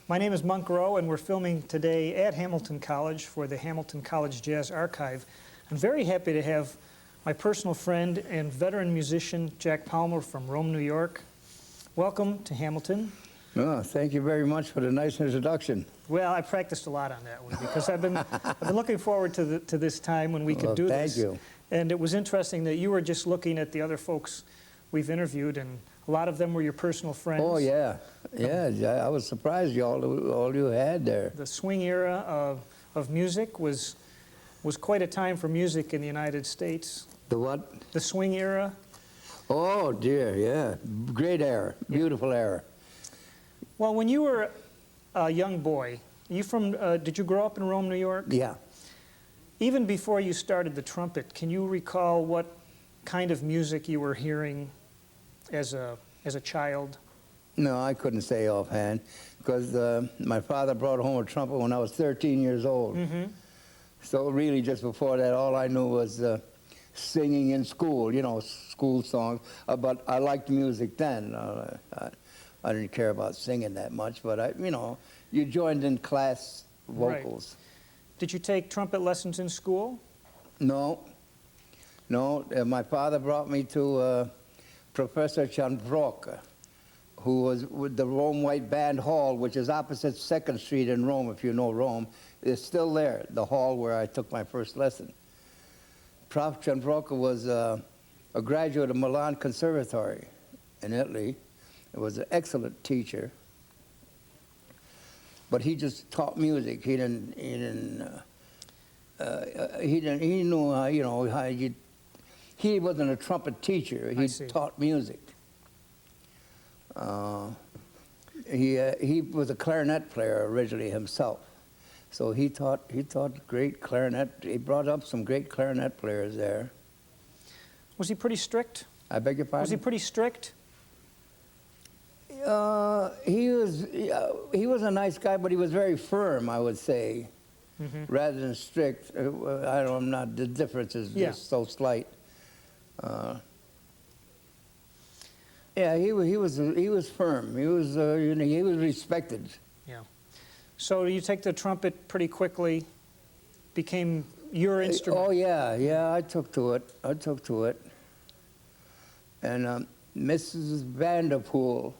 My name is Monk Rowe, and we're filming today at Hamilton College for the Hamilton College Jazz Archive. I'm very happy to have my personal friend and veteran musician, Jack Palmer from Rome, New York. Welcome to Hamilton. Oh, thank you very much for the nice introduction. Well, I practiced a lot on that one because I've been looking forward to this time when we could do this. Thank you. And it was interesting that you were just looking at the other folks we've interviewed, and a lot of them were your personal friends. Oh, yeah. Yeah, I was surprised all you had there. The swing era of music was quite a time for music in the United States. The what? The swing era. Oh, dear, yeah. Great era. Beautiful era. Well, when you were a young boy, did you grow up in Rome, New York? Yeah. Even before you started the trumpet, can you recall what kind of music you were hearing as a child? No, I couldn't say offhand because my father brought home a trumpet when I was 13 years old. Mm-hmm. So really just before that, all I knew was singing in school, you know, school songs. But I liked music then. I didn't care about singing that much, but you joined in class vocals. Right. Did you take trumpet lessons in school? No. My father brought me to Professor Chanvroka, who was with the Rome White Band Hall, which is opposite 2nd Street in Rome, if you know Rome. It's still there, the hall where I took my first lesson. Prof. Chanvroka was a graduate of Milan Conservatory in Italy. He was an excellent teacher, but he just taught music. He knew how, he wasn't a trumpet teacher. He taught music. He was a clarinet player originally himself, so he taught great clarinet. He brought up some great clarinet players there. Was he pretty strict? I beg your pardon? Was he pretty strict? He was a nice guy, but he was very firm, I would say, rather than strict. The difference is just so slight. Yeah, he was firm. He was he was respected. Yeah. So you take the trumpet pretty quickly, became your instrument. Oh yeah, I took to it. And Mrs. Vanderpool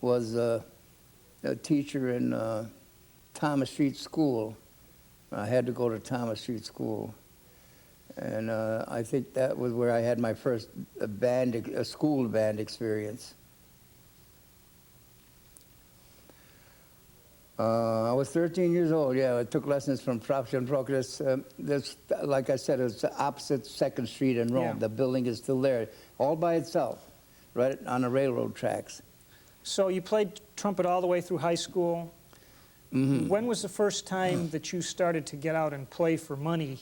was a teacher in Thomas Street School. I had to go to Thomas Street School. And I think that was where I had my first school band experience. I was 13 years old, yeah. I took lessons from Prof. Chanvroka. This, like I said, it's opposite 2nd Street in Rome. Yeah. The building is still there, all by itself, right on the railroad tracks. So you played trumpet all the way through high school. Mm-hmm. When was the first time that you started to get out and play for money?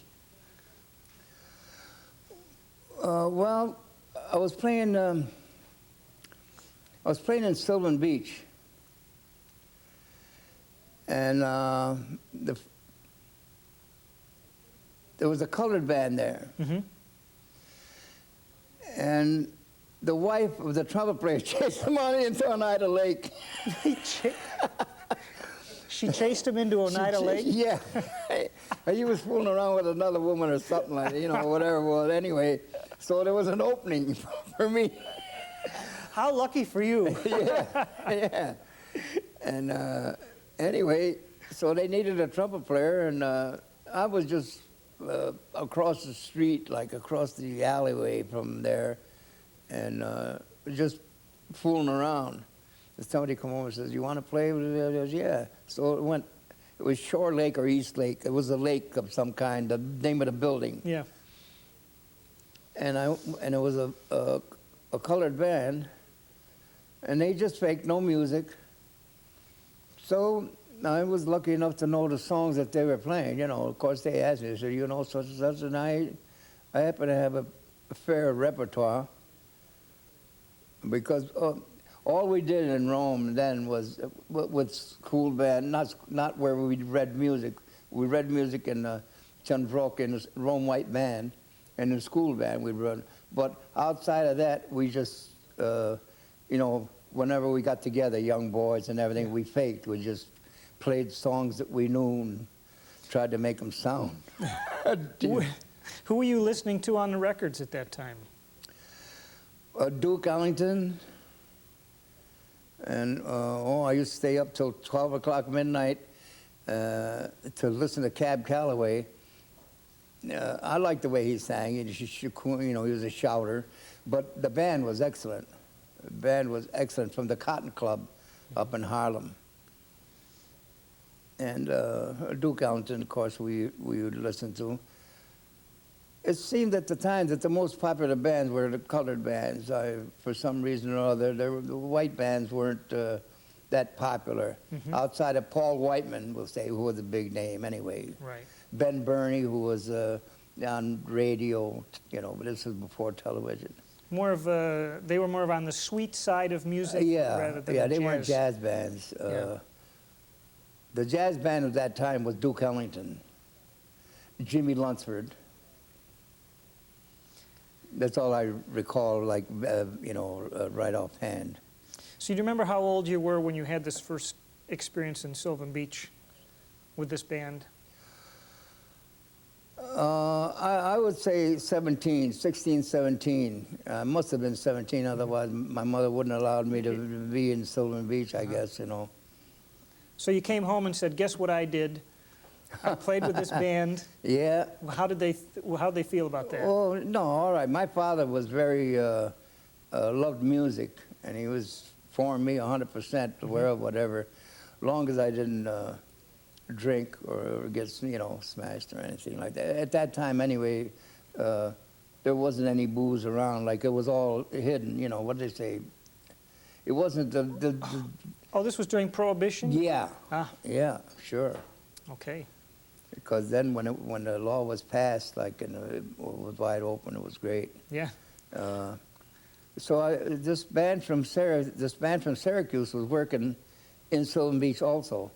Well, I was playing in Sylvan Beach, and there was a colored band there, and the wife of the trumpet player chased him on into Oneida Lake. She chased him into Oneida Lake? Yeah. He was fooling around with another woman or something like that, whatever it was. Anyway, so there was an opening for me. How lucky for you. Yeah. And anyway, so they needed a trumpet player, and I was just across the street, like across the alleyway from there, and just fooling around. Somebody come over and says, "You want to play?" Yeah. So it was Shore Lake or East Lake. It was a lake of some kind, the name of the building. Yeah. And it was a colored band, and they just faked no music. So I was lucky enough to know the songs that they were playing. Of course they asked me, they said, such and such, and I happen to have a fair repertoire because all we did in Rome then was with school band, not where we read music. We read music in Chanvroka in the Rome White Band, and in school band we'd run. But outside of that, we just, whenever we got together, young boys and everything, we faked. We just played songs that we knew and tried to make them sound. Who were you listening to on the records at that time? Duke Ellington, and I used to stay up till 12 o'clock midnight to listen to Cab Calloway. I liked the way he sang. He was a shouter, but the band was excellent. The band was excellent from the Cotton Club up in Harlem. And Duke Ellington, of course, we would listen to. It seemed at the time that the most popular bands were the colored bands. For some reason or other, the white bands weren't that popular. Outside of Paul Whiteman, we'll say, who was a big name anyway. Right. Ben Burney, who was on radio, but this was before television. They were more of on the sweet side of music rather than they jazz. weren't jazz bands. The jazz band of that time was Duke Ellington, Jimmy Lunceford. That's all I recall, right offhand. So do you remember how old you were when you had this first experience in Sylvan Beach with this band? I would say 16, 17. I must have been 17, otherwise my mother wouldn't have allowed me to be in Sylvan Beach, I guess. So you came home and said, guess what I did? I played with this band. Yeah. How'd they feel about that? Oh, no, all right. My father was very, loved music, and he was for me 100%, whatever, long as I didn't drink or get, smashed or anything like that. At that time, anyway, there wasn't any booze around. Like, it was all hidden, what did they say? It wasn't the Oh, this was during Prohibition? Yeah. Ah. Yeah, sure. Okay. Because then when the law was passed, it was wide open, it was great. Yeah. So this band from Syracuse was working in Sylvan Beach also.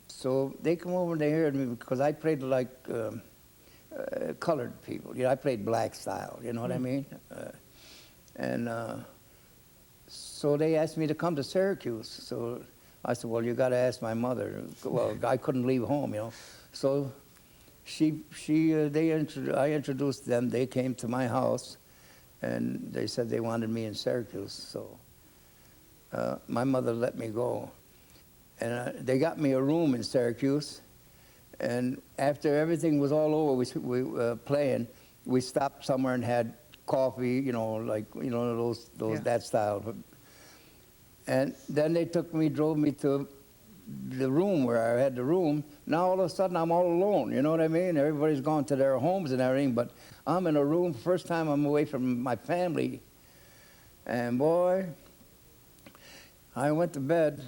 So they come over and they heard me because I played like colored people. I played black style. You know what I mean? So they asked me to come to Syracuse. So I said, well, you got to ask my mother. Well, I couldn't leave home, So I introduced them. They came to my house, and they said they wanted me in Syracuse. So my mother let me go. And they got me a room in Syracuse. And after everything was all over, we playing, we stopped somewhere and had coffee, that style. And then they drove me to the room where I had the room. Now all of a sudden I'm all alone, you know what I mean? Everybody's gone to their homes and everything, but I'm in a room, first time I'm away from my family. And boy, I went to bed,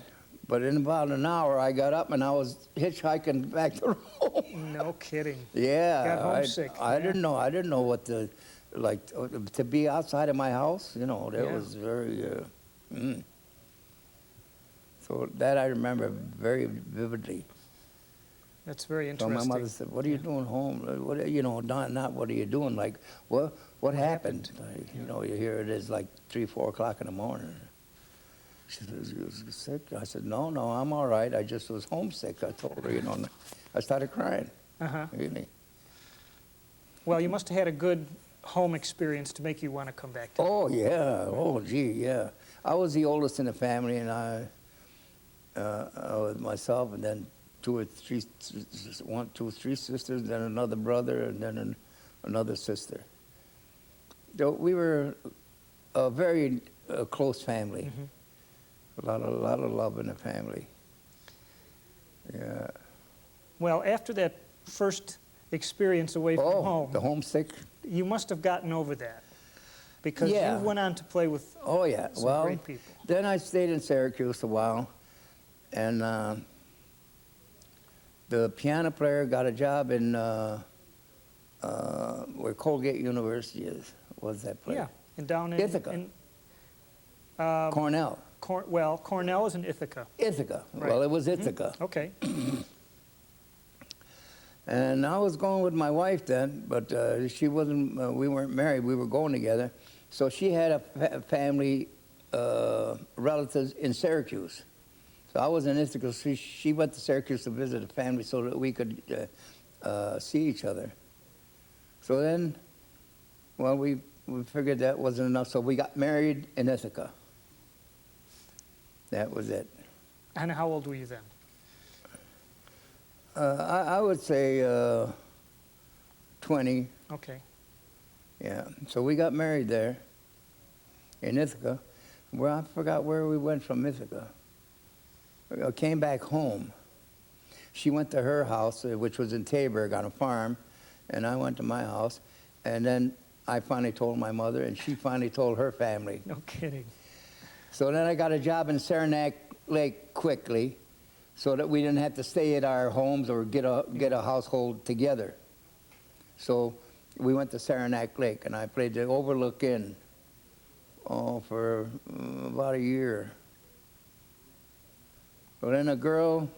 but in about an hour I got up and I was hitchhiking back to Rome. No kidding. Yeah. Got homesick. I didn't know what to be outside of my house, that was very, So that I remember very vividly. That's very So interesting. my mother said, "What are you doing home? Not what are you doing? Like, what happened? You hear it is like 3, 4 o'clock in the morning." She said, "You was sick?" I said, "No, I'm all right. I just was homesick." I told her, and I started crying. Really. Well, you must have had a good home experience to make you want to come back to Oh yeah. Oh gee, yeah. I was the oldest in the family, and I was myself, and then 2 or 3 sisters, then another brother, and then another sister. So we were a very close family. A lot of love in the family. Yeah. Well, after that first experience away from home, the homesick. you must have gotten over that because Yeah. you went on to play with Oh yeah. some great people. Then I stayed in Syracuse a while, and the piano player got a job in where Colgate University was that place? Yeah, and down in Ithaca. Cornell. Cornell is in Ithaca. Ithaca. Right. Well, it was Ithaca. Okay. And I was going with my wife then, but she wasn't. We weren't married. We were going together. So she had a family relatives in Syracuse. So I was in Ithaca. She went to Syracuse to visit a family so that we could see each other. So then, well, we figured that wasn't enough, so we got married in Ithaca. That was it. And how old were you then? I would say 20. Okay. Yeah. So we got married there in Ithaca. Well, I forgot where we went from Ithaca. I came back home. She went to her house, which was in Taberg on a farm, and I went to my house. And then I finally told my mother, and she finally told her family. No kidding. So then I got a job in Saranac Lake quickly, so that we didn't have to stay at our homes or get a household together. So we went to Saranac Lake, and I played the Overlook Inn for about a year. But then a girl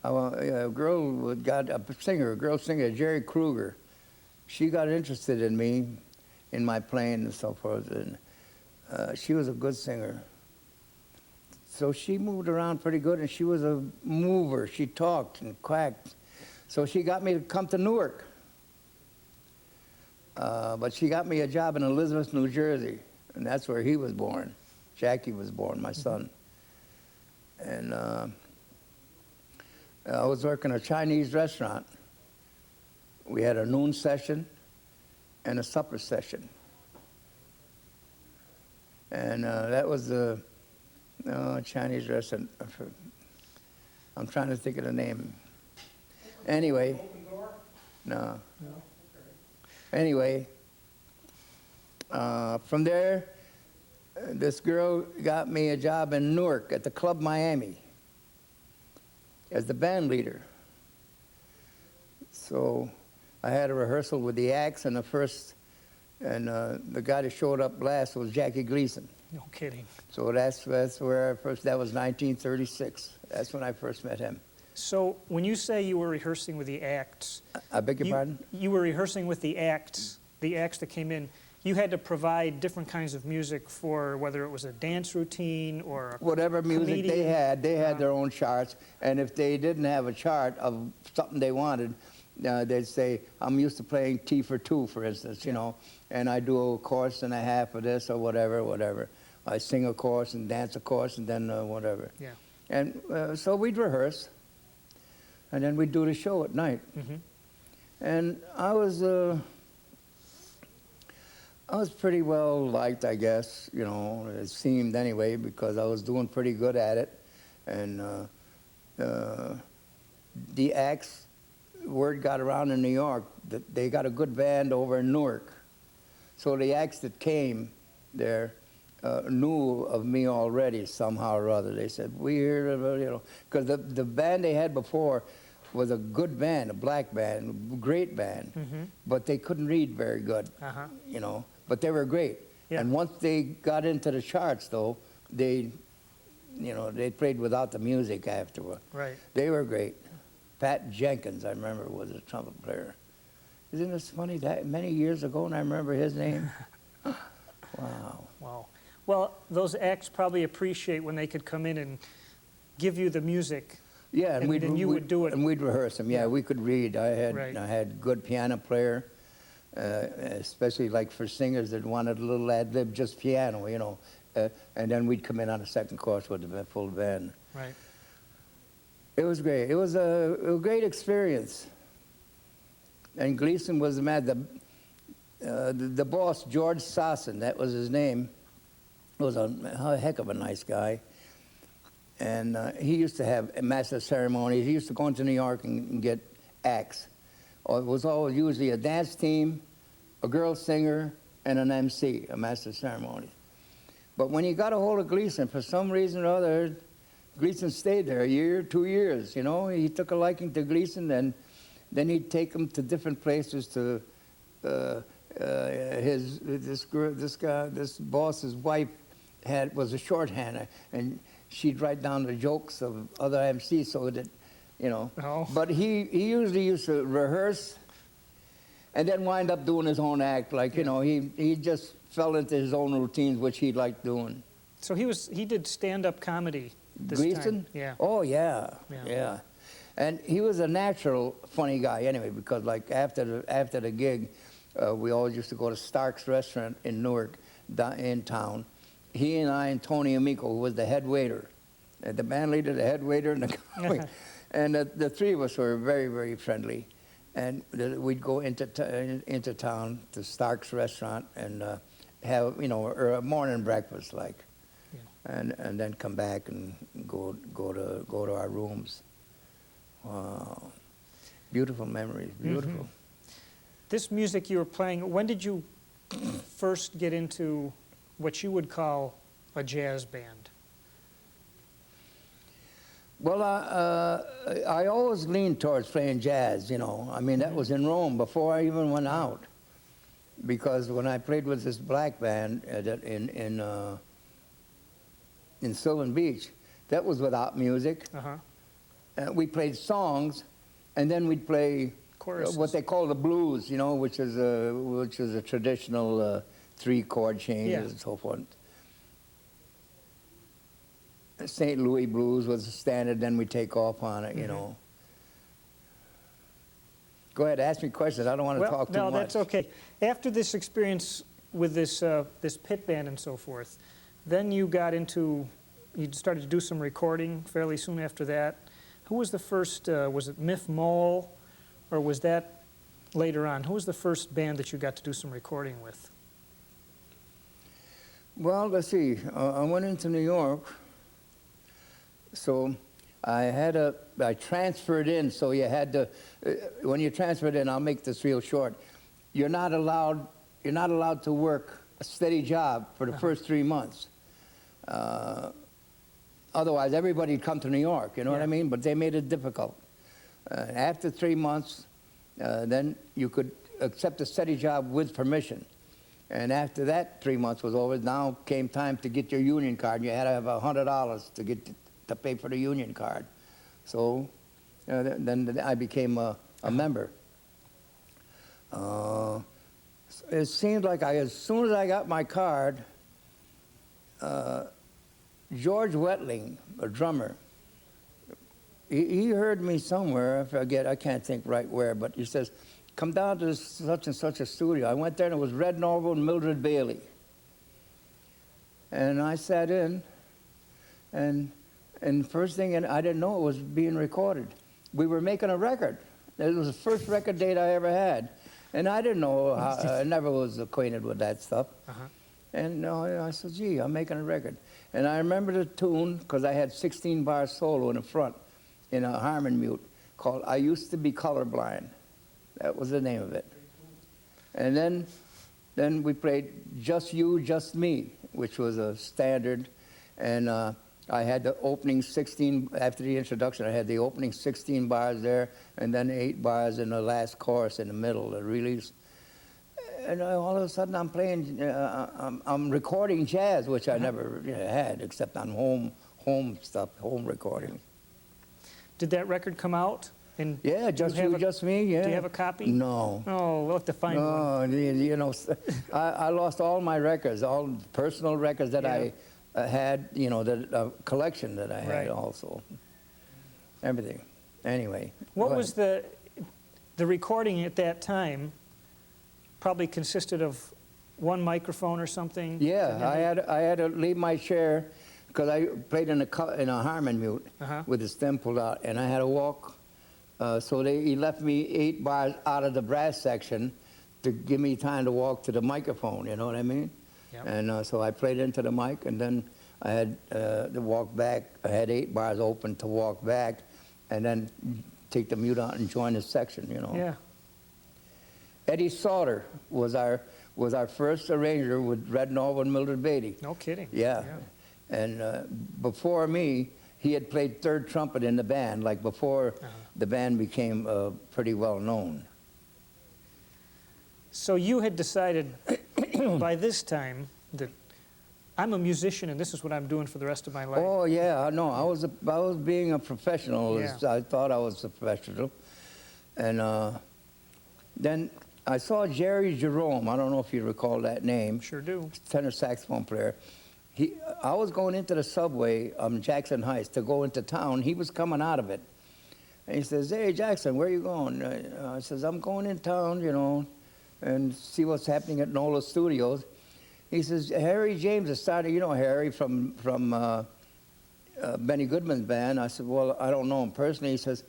got a girl singer, Jerry Kruger. She got interested in me, in my playing and so forth, and she was a good singer. So she moved around pretty good, and she was a mover. She talked and quacked. So she got me to come to Newark. But she got me a job in Elizabeth, New Jersey, and that's where he was born. Jackie was born, my son. And I was working a Chinese restaurant. We had a noon session and a supper session. And that was the Chinese restaurant. I'm trying to think of the name. Anyway. No. Anyway, from there, this girl got me a job in Newark at the Club Miami as the band leader. So I had a rehearsal with the Axe, and the guy that showed up last was Jackie Gleason. No kidding. So that's where I first, that was 1936. That's when I first met him. So when you say you were rehearsing with the acts, I beg your pardon? You were rehearsing with the acts that came in. You had to provide different kinds of music for whether it was a dance routine or a whatever music comedian. they had their own charts. And if they didn't have a chart of something they wanted, they'd say, I'm used to playing T for two, for instance, you know, and I do a chorus and a half of this or whatever. I sing a chorus and dance a chorus and then whatever. Yeah. And so we'd rehearse, and then we'd do the show at night. Mm-hmm. And I was pretty well liked, I guess, you know, it seemed anyway, because I was doing pretty good at it. And the Axe, word got around in New York that they got a good band over in Newark. So the Axe that came there knew of me already somehow or other. They said, we hear, you know, because the band they had before was a good band, a black band, a great band, Mm-hmm. but they couldn't read very good, Uh-huh. you know, but they were great. Yeah. And once they got into the charts, though, they played without the music afterward. Right. They were great. Pat Jenkins, I remember, was a trumpet player. Isn't this funny, that many years ago, and I remember his name? Wow. Wow. Well, those acts probably appreciate when they could come in and give you the music. Yeah, And then you would do it. And we'd rehearse them. Yeah, we could read. Right. I had good piano player, especially like for singers that wanted a little ad lib, just piano, you know. And then we'd come in on a second course with the full band. Right. It was great. It was a great experience. And Gleason was the man. The boss, George Sossin, that was his name, was a heck of a nice guy. And he used to have master ceremonies. He used to go into New York and get acts. It was always usually a dance team, a girl singer, and an MC, a master ceremony. But when he got a hold of Gleason, for some reason or other, Gleason stayed there a year, 2 years, you know. He took a liking to Gleason, and then he'd take him to different places to this boss's wife was a shorthander, and she'd write down the jokes of other MCs so that, you know. Oh. But he usually used to rehearse and then wind up doing his own act. Like, you know, he just fell into his own routines, which he liked doing. So he did stand-up comedy this Gleason? time. Yeah. Oh, yeah, Yeah. yeah. And he was a natural funny guy anyway, because like after the gig, we always used to go to Stark's Restaurant in Newark, in town. He and I and Tony Amico, who was the head waiter, the band leader, the head waiter, and the comic. And the three of us were very, very friendly. And we'd go into town to Stark's Restaurant and have, you know, a morning breakfast, like, and then come back and go to our rooms. Wow, beautiful memories, beautiful. Mm-hmm. This music you were playing, when did you first get into what you would call a jazz band? Well, I always leaned towards playing jazz, you know. I mean, that was in Rome before I even went out. Because when I played with this black band in Sylvan Beach, that was without music. Uh-huh. We played songs, and then we'd play Choruses. what they call the blues, you know, which is a traditional 3-chord changes and so forth. St. Louis blues was the standard, then we take off on it, you know. Go ahead, ask me questions. I don't want to talk too much. No, that's okay. After this experience with this pit band and so forth, then you started to do some recording fairly soon after that. Who was the first, was it Miff Mole, or was that later on? Who was the first band that you got to do some recording with? Well, let's see. I went into New York, so I transferred in, so you had to, when you transferred in, I'll make this real short, you're not allowed to work a steady job for the first 3 months. Otherwise, everybody'd come to New York, you know what I mean? But they made it difficult. After 3 months, then you could accept a steady job with permission. And after that 3 months was over, now came time to get your union card. You had to have $100 to pay for the union card. So then I became a member. It seemed like as soon as I got my card, George Wetling, a drummer, he heard me somewhere, I forget, I can't think right where, but he says, come down to such and such a studio. I went there and it was Red Norval and Mildred Bailey. And I sat in, and first thing, and I didn't know it was being recorded. We were making a record. It was the first record date I ever had. And I didn't know, I never was acquainted with that stuff. And I said, gee, I'm making a record. And I remember the tune, because I had 16-bar solo in the front, in a Harmon mute, called I Used to Be Colorblind. That was the name of it. And then we played Just You, Just Me, which was a standard. And I had the opening 16, after the introduction, I had the opening 16 bars there, and then 8 bars in the last chorus in the middle, the release. And all of a sudden I'm playing, I'm recording jazz, which I never had, except on home stuff, home recording. Did that record come out? And Yeah, Just You, Just Me, yeah. Do you have a copy? No. Oh, we'll have to find one. No, you know, I lost all my records, all personal records that I had, you know, the collection that I had also. Everything. Anyway. What was the recording at that time? Probably consisted of one microphone or something? Yeah, I had to leave my chair because I played in a Harmon mute with the stem pulled out, and I had to walk. So he left me 8 bars out of the brass section to give me time to walk to the microphone, you know what I mean? Yep. And so I played into the mic, and then I had to walk back. I had 8 bars open to walk back, and then take the mute out and join the section, you know? Yeah. Eddie Sauter was our first arranger with Red Norval and Mildred Beatty. No kidding. Yeah. And before me, he had played third trumpet in the band, like before the band became pretty well known. So you had decided by this time that I'm a musician and this is what I'm doing for the rest of my life. Oh yeah, no, I was being a professional. Yeah. I thought I was a professional, and then I saw Jerry Jerome. I don't know if you recall that name. Sure do. Tenor saxophone player. I was going into the subway Jackson Heights to go into town. He was coming out of it. And he says, "Hey, Jackson, where you going?" I says, "I'm going in town, you know, and see what's happening at NOLA Studios." He says, "Harry James is starting, you know Harry from Benny Goodman's band." I said, "Well, I don't know him personally." He says,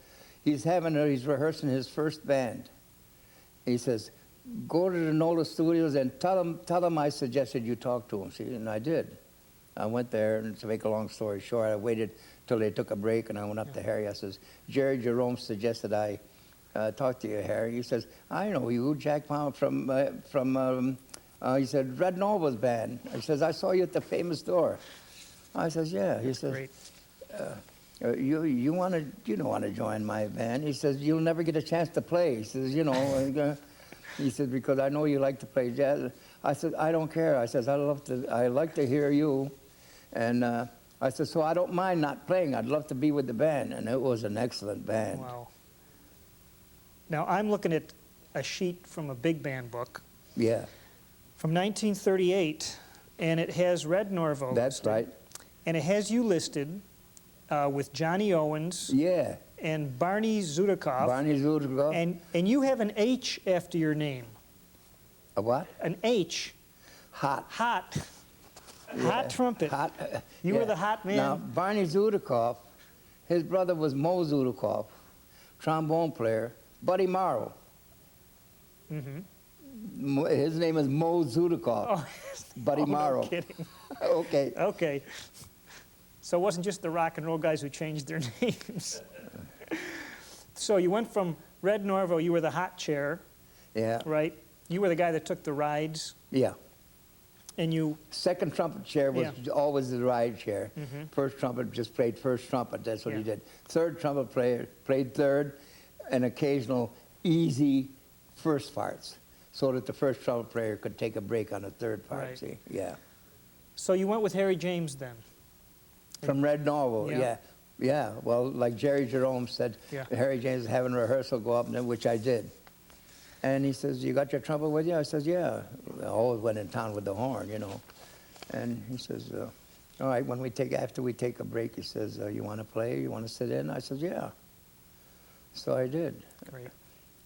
he's rehearsing his first band. He says, "Go to the NOLA Studios and tell him I suggested you talk to him." See, and I did. I went there, and to make a long story short, I waited till they took a break, and I went up to Harry. I says, "Jerry Jerome suggested I talk to you, Harry." He says, "I know you, Jack Palmer from he said, Red Nova's band." He says, "I saw you at the Famous Door." I says, "Yeah." He says, Great. You don't want to join my band." He says, "You'll never get a chance to play." He says, "You know," he said, "because I know you like to play jazz." I said, "I don't care." I says, I like to hear you. And I said, "So I don't mind not playing. I'd love to be with the band." And it was an excellent band. Wow. Now, I'm looking at a sheet from a big band book Yeah, from 1938, and it has Red Norvo that's listed, right. and it has you listed with Johnny Owens Yeah, and Barney Zudikoff, Barney Zudikoff. and you have an H after your name. A what? An H. Hot. Hot. Yeah. Hot trumpet. Hot. You were the hot man. Now, Barney Zudikoff, his brother was Mo Zudikoff, trombone player. Buddy Morrow. Mm-hmm. His name is Mo Zudikoff. Oh, Buddy oh, Morrow. No kidding. Okay. Okay. So it wasn't just the rock and roll guys who changed their names. So you went from Red Norvo, you were the hot chair, Yeah. right? You were the guy that took the rides, Yeah. and you, Second trumpet chair was always the ride chair. Mhm. First trumpet just played first trumpet. That's what he Yeah. did. Third trumpet player played third, and occasional easy first parts, so that the first trumpet player could take a break on the third part. Right. See, yeah. so you went with Harry James then. From Red Norvo, Yeah. yeah. Yeah, well, like Jerry Jerome said, Yeah. Harry James was having rehearsal go up, and which I did. And he says, "You got your trumpet with you?" I says, "Yeah." I always went in town with the horn, you know. And he says, "All right, after we take a break," he says, "You want to play? You want to sit in?" I says, "Yeah." So I did. Great.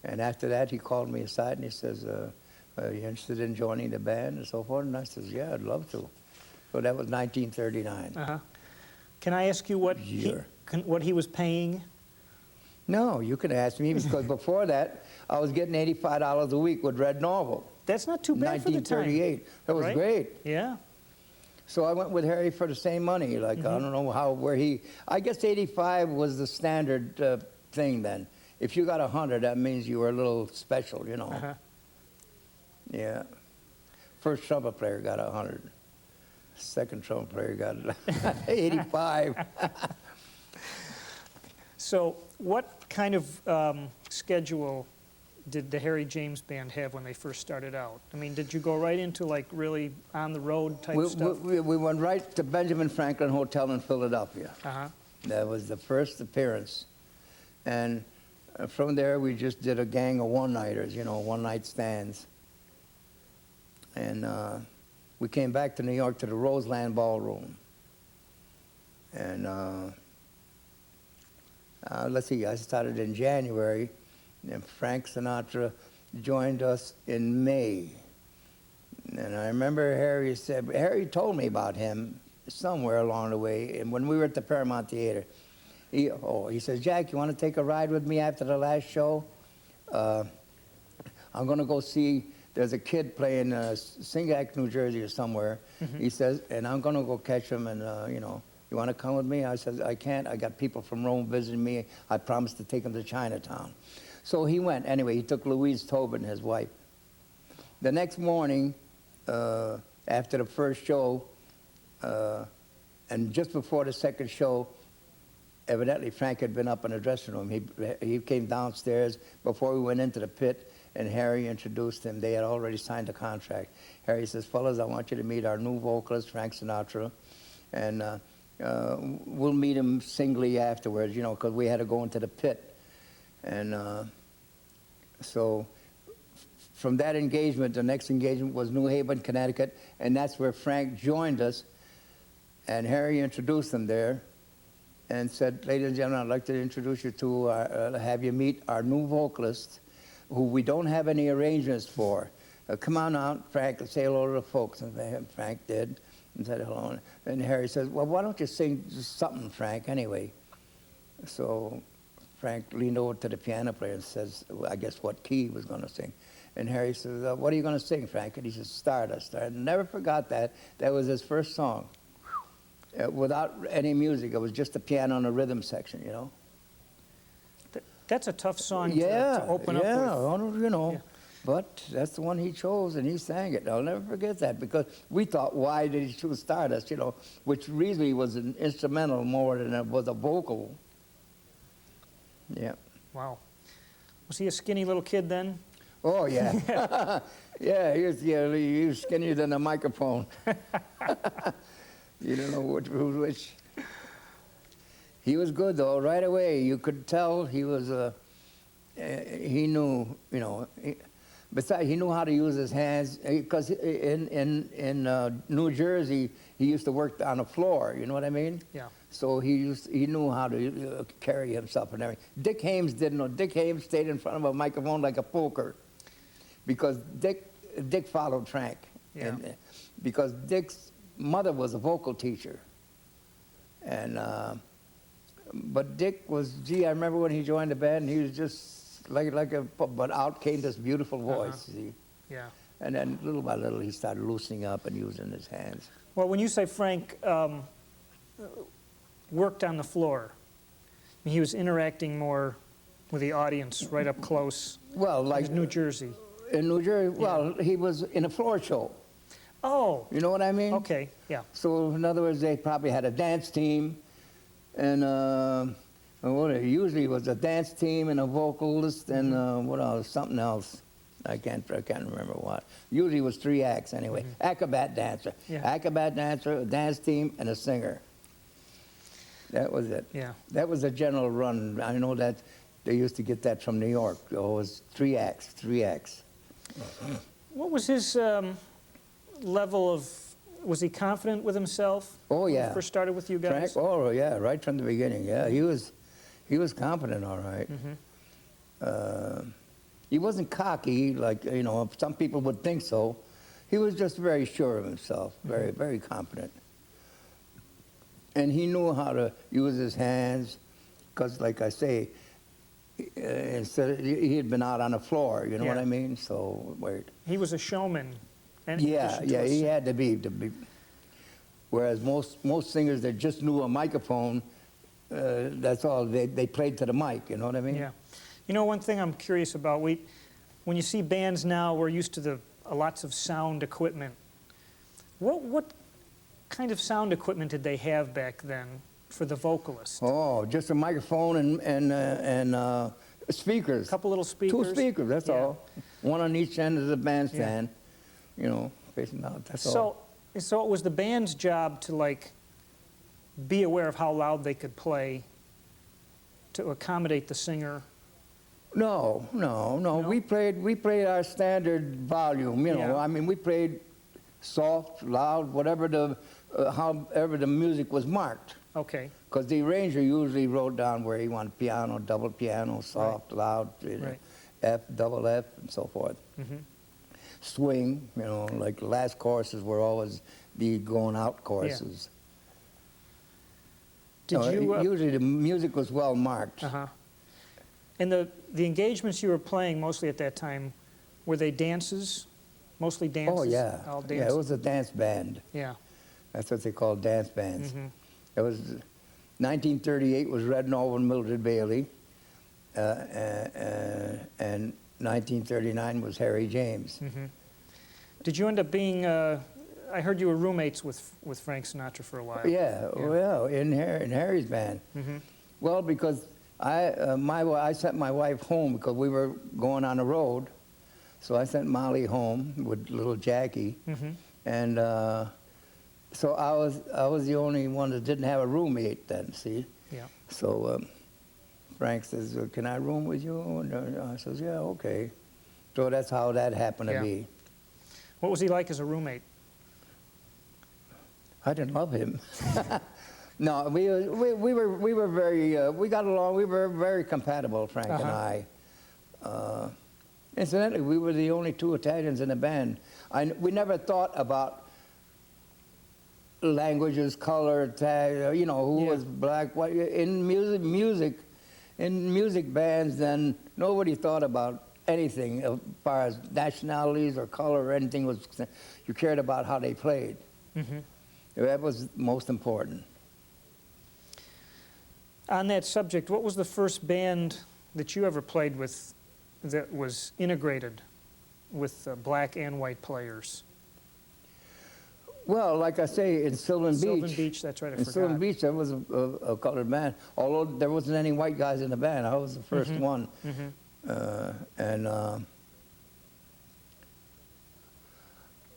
And after that, he called me aside and he says, "Are you interested in joining the band?" and so forth. And I says, "Yeah, I'd love to." So that was 1939. Uh-huh. Can I ask you what Year. what he was paying? No, you can ask me, because before that, I was getting $85 a week with Red Norvo. That's not too bad for the time. 1938. That was Right? great. Yeah. So I went with Harry for the same money. Like, I don't know I guess 85 was the standard thing then. If you got 100, that means you were a little special, you know. Uh-huh. Yeah. First trumpet player got 100. Second trumpet player got 85. So what kind of schedule did the Harry James Band have when they first started out? I mean, did you go right into like really on the road type stuff? We went right to Benjamin Franklin Hotel in Philadelphia. Uh-huh. That was the first appearance. And from there, we just did a gang of one-nighters, you know, one-night stands. And we came back to New York to the Roseland Ballroom. And let's see, I started in January, and Frank Sinatra joined us in May. And I remember Harry told me about him somewhere along the way, and when we were at the Paramount Theater, he says, "Jack, you want to take a ride with me after the last show? I'm going to go see, there's a kid playing Singac, New Jersey or somewhere." He says, "And I'm going to go catch him, and, you want to come with me?" I said, "I can't. I got people from Rome visiting me. I promised to take them to Chinatown." So he went. Anyway, he took Louise Tobin, his wife. The next morning, after the first show, and just before the second show, evidently Frank had been up in the dressing room. He came downstairs before we went into the pit, and Harry introduced him. They had already signed a contract. Harry says, "Fellas, I want you to meet our new vocalist, Frank Sinatra, and we'll meet him singly afterwards, you know, because we had to go into the pit." And so from that engagement, the next engagement was New Haven, Connecticut, and that's where Frank joined us. And Harry introduced him there and said, "Ladies and gentlemen, I'd like to introduce you to, have you meet our new vocalist, who we don't have any arrangements for. Come on out, Frank, and say hello to the folks." And Frank did and said hello. And Harry says, "Well, why don't you sing just something, Frank, anyway?" So Frank leaned over to the piano player and says, I guess what key he was going to sing. And Harry says, "What are you going to sing, Frank?" And he says, "Stardust." I never forgot that. That was his first song. Without any music. It was just the piano and the rhythm section, you know. That's a tough song Yeah, to open up yeah, with. you know. Yeah. But that's the one he chose, and he sang it. I'll never forget that, because we thought, why did he choose Stardust, you know, which really was an instrumental more than it was a vocal. Yeah. Wow. Was he a skinny little kid then? Oh, yeah. Yeah, he was skinnier than a microphone. You don't know which. He was good, though, right away. You could tell he was, he knew, you know, besides, he knew how to use his hands, because in New Jersey, he used to work on the floor, you know what I mean? Yeah. So he knew how to carry himself and everything. Dick Haymes didn't know. Dick Haymes stayed in front of a microphone like a poker, because Dick followed Frank. Yeah. And, because Dick's mother was a vocal teacher. And, but Dick was, I remember when he joined the band, he was just but out came this beautiful voice, see? Yeah. And then little by little, he started loosening up and using his hands. Well, when you say Frank worked on the floor, he was interacting more with the audience right up close. Well, like in New Jersey. in New Jersey, well, he was in a floor show. Oh. You know what I mean? Okay. Yeah. So in other words, they probably had a dance team, and usually it was a dance team and a vocalist and what else? Something else. I can't remember what. Usually it was 3 acts anyway. Acrobat dancer, Yeah. acrobat dancer, a dance team, and a singer. That was it. Yeah. That was a general run. I know that they used to get that from New York. It was 3 acts, 3 acts. What was his level of? Was he confident with himself? Oh, When yeah. he first started with you Frank, guys. oh yeah, right from the beginning. Yeah, he was confident, all right. He wasn't cocky, like, you know, some people would think so. He was just very sure of himself, very, very confident. And he knew how to use his hands, because, like I say, instead he had been out on the floor, you know what Yeah. I mean? So, wait. He was a showman. In Yeah, addition to yeah, a he singer. had to be. Whereas most singers that just knew a microphone, that's all, they played to the mic, you know what I mean? Yeah. You know, one thing I'm curious about, when you see bands now, we're used to lots of sound equipment. What kind of sound equipment did they have back then for the vocalist? Oh, just a microphone and speakers. A couple little speakers? 2 speakers, that's Yeah. all. One on each end of the bandstand, you know, facing out, that's all. So it was the band's job to, like, be aware of how loud they could play to accommodate the singer. No. We played our standard volume, you know. Yeah. I mean, we played soft, loud, whatever however the music was marked. Okay. Because the arranger usually wrote down where he wanted piano, double piano, soft, loud, Right. F, double F, and so forth. Swing, you know, like the last choruses were always the going out choruses. Did you? Usually the music was well marked. Uh-huh. And the engagements you were playing mostly at that time, were they dances? Mostly dances? Oh, yeah. All Yeah, dances? it was a dance band. Yeah. That's what they call dance bands. It was 1938 was Red Norwood and Mildred Bailey, and 1939 was Harry James. Did you end up being? I heard you were roommates with Frank Sinatra for a while. Yeah, well, in Harry's band. Well, because I sent my wife home because we were going on the road, so I sent Molly home with little Jackie, and so I was the only one that didn't have a roommate then. See, Yeah. so Frank says, "Can I room with you?" And I says, "Yeah, okay." So that's how that happened Yeah. to be. What was he like as a roommate? I didn't love him. No, we were very, we got along, we were very compatible, Frank and I. Incidentally, we were the only two Italians in the band. We never thought about languages, color, tag, you know, who Yeah. was black, white. In music bands, then nobody thought about anything as far as nationalities or color or anything. You cared about how they played. Mhm. That was most important. On that subject, what was the first band that you ever played with that was integrated with black and white players? Well, like I say, in Sylvan Beach. Sylvan Beach, that's right, I In forgot. Sylvan Beach, there was a colored band. Although there wasn't any white guys in the band, I was the 1st one.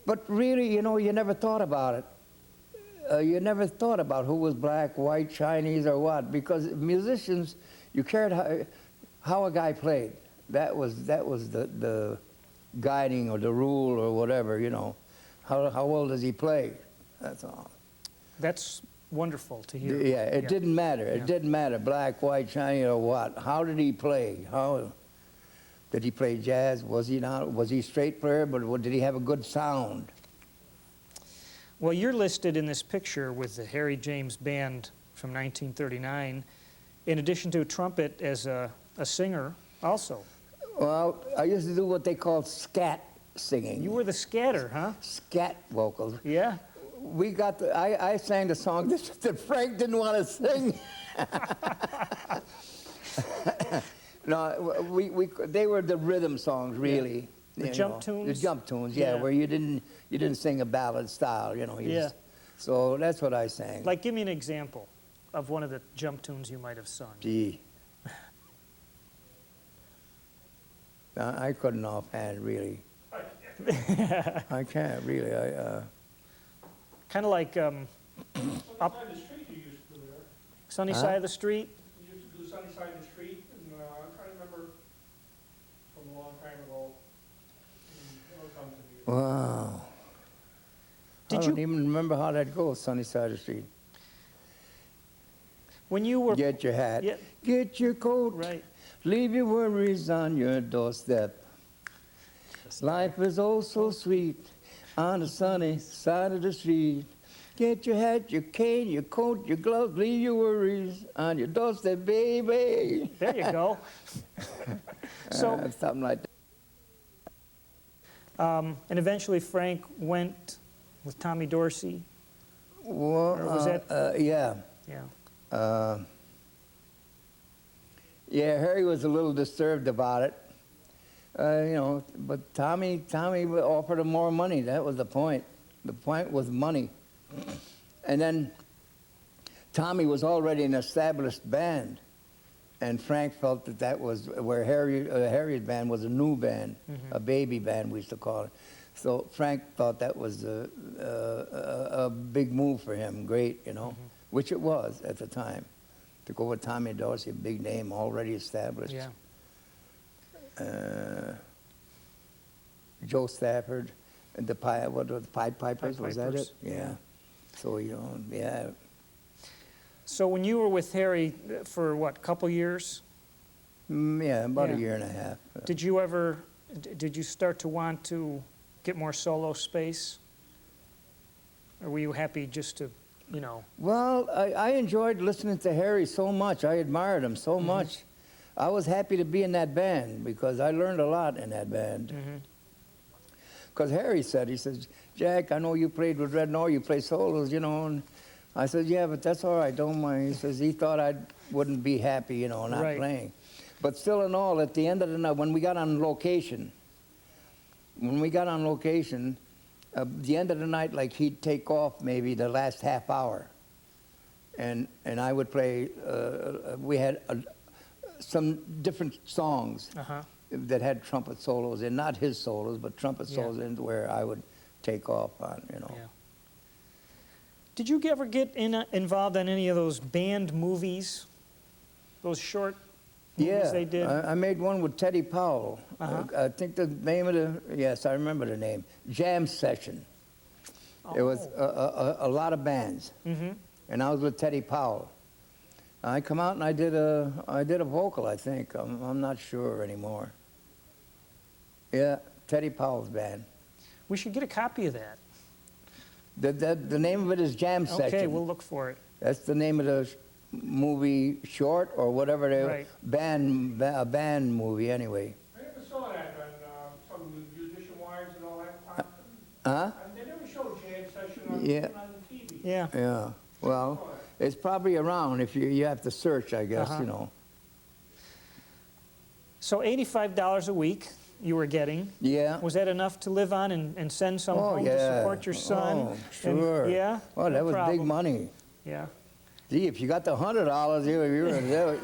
But really, you know, you never thought about it. You never thought about who was black, white, Chinese, or what, because musicians, you cared how a guy played. That was the guiding or the rule or whatever, you know. How well does he play? That's all. That's wonderful to hear. Yeah, it didn't matter. It Yeah. didn't matter, black, white, Chinese, or what. How did he play? How did he play jazz? Was he not? Was he a straight player? But did he have a good sound? Well, you're listed in this picture with the Harry James Band from 1939, in addition to a trumpet as a singer also. Well, I used to do what they call scat singing. You were the scatter, huh? Scat vocals. Yeah? We got I sang the song that Frank didn't want to sing. No, they were the rhythm songs, really. The you jump know. tunes? The jump tunes, yeah, Yeah. where you didn't sing a ballad style, you know. Yeah. So that's what I sang. Like, give me an example of one of the jump tunes you might have sung. Gee. I couldn't offhand, really. I can't, really. Kind of like up Sunny side of the street you used to do there. Sunny Huh? Side of the Street. You used to do Sunny side of the street, and I'm trying to remember from a long time ago. It'll come to me. Wow. Did I don't you- even remember how that goes, Sunny Side of the Street. When you were... Get your hat, Yeah. get your coat, Right. leave your worries on your doorstep. Life is oh so sweet on the sunny side of the street. Get your hat, your cane, your coat, your gloves, leave your worries on your doorstep, baby. There you go. So, Something like that. and eventually Frank went with Tommy Dorsey. Well, Or was that- yeah. Yeah. Yeah, Harry was a little disturbed about it. You know, but Tommy offered him more money. That was the point. The point was money. And then Tommy was already an established band, and Frank felt that was where Harry's band was a new band, a baby band we used to call it. So Frank thought that was a big move for him, great, you know, which it was at the time. To go with Tommy Dorsey, a big name, already established. Yeah. Joe Stafford, and the Pied Pipers, was that Pipers, it? Yeah. So, you know, yeah. So when you were with Harry for what, couple years, Yeah, about Yeah. a year and a half. did you start to want to get more solo space? Or were you happy just to, you know? Well, I enjoyed listening to Harry so much. I admired him so much. I was happy to be in that band because I learned a lot in that band. Because Harry said, he says, Jack, I know you played with Red North, you play solos, you know. And I said, yeah, but that's all right, don't mind. He says, he thought I wouldn't be happy, you know, not Right. playing. But still in all, at the end of the night, when we got on location, the end of the night, like he'd take off maybe the last half hour. And I would play, we had some different songs that had trumpet solos, and not his solos, but trumpet Yeah. solos in where I would take off on, you know. Yeah. Did you ever get involved in any of those band movies? Those short movies Yeah, they did? I made one with Teddy Powell. Uh-huh. I think the name of yes, I remember the name. Jam Session. It was a lot of bands, and I was with Teddy Powell. I come out and I did a vocal. I think I'm not sure anymore. Yeah, Teddy Powell's band. We should get a copy of that. The name of it is Jam Session. Okay, we'll look for it. That's the name of the movie short or whatever they Right. a band movie anyway. I never saw that on some musician wives and all that. Huh? They never showed jam session on, Yeah. on the TV. Yeah. Yeah. Well, it's probably around if you have to search, I guess, Uh-huh. you know. So $85 a week you were getting. Yeah. Was that enough to live on and send some Oh, home yeah. to support your son? Oh, And- sure. yeah? Well, No that was big problem. money. Yeah. Gee, if you got the $100, you were,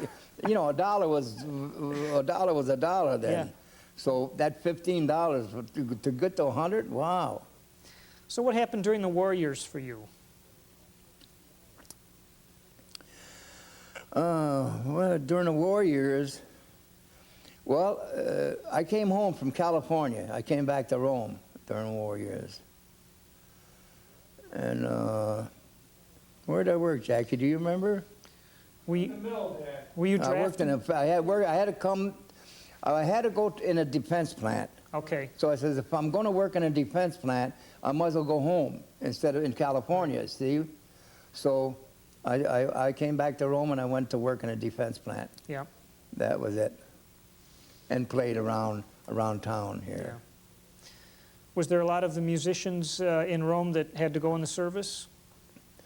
you know, a dollar was a dollar then. Yeah. So that $15 to get to 100, wow. So what happened during the war years for you? Well, during the war years, well, I came home from California. I came back to Rome during the war years. And where did I work, Jackie? Do you remember? Were In you, the middle, Dad. were you I worked drafted? in I had to go in a defense plant. Okay. So I says, if I'm going to work in a defense plant, I might as well go home instead of in California, see? So I came back to Rome and I went to work in a defense plant. Yeah. That was it. And played around town Yeah. here. Was there a lot of the musicians in Rome that had to go in the service?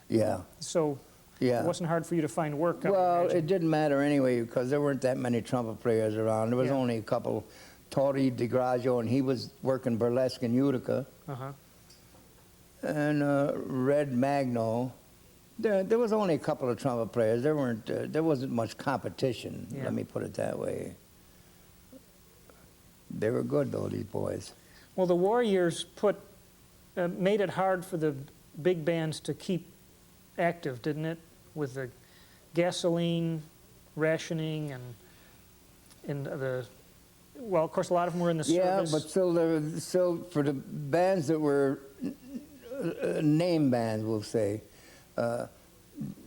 Yeah, So yeah. it wasn't hard for you to find work, I would Well, imagine. it didn't matter anyway because there weren't that many trumpet players around. There was Yeah. only a couple, Torri DiGraggio, and he was working burlesque in Utica, Uh-huh. and Red Magno. There was only a couple of trumpet players. There wasn't much competition. Yeah. Let me put it that way. They were good though, these boys. Well, the war years made it hard for the big bands to keep active, didn't it? With the gasoline rationing and well, of course, a lot of them were in the Yeah, service. but still for the bands that were name bands, we'll say,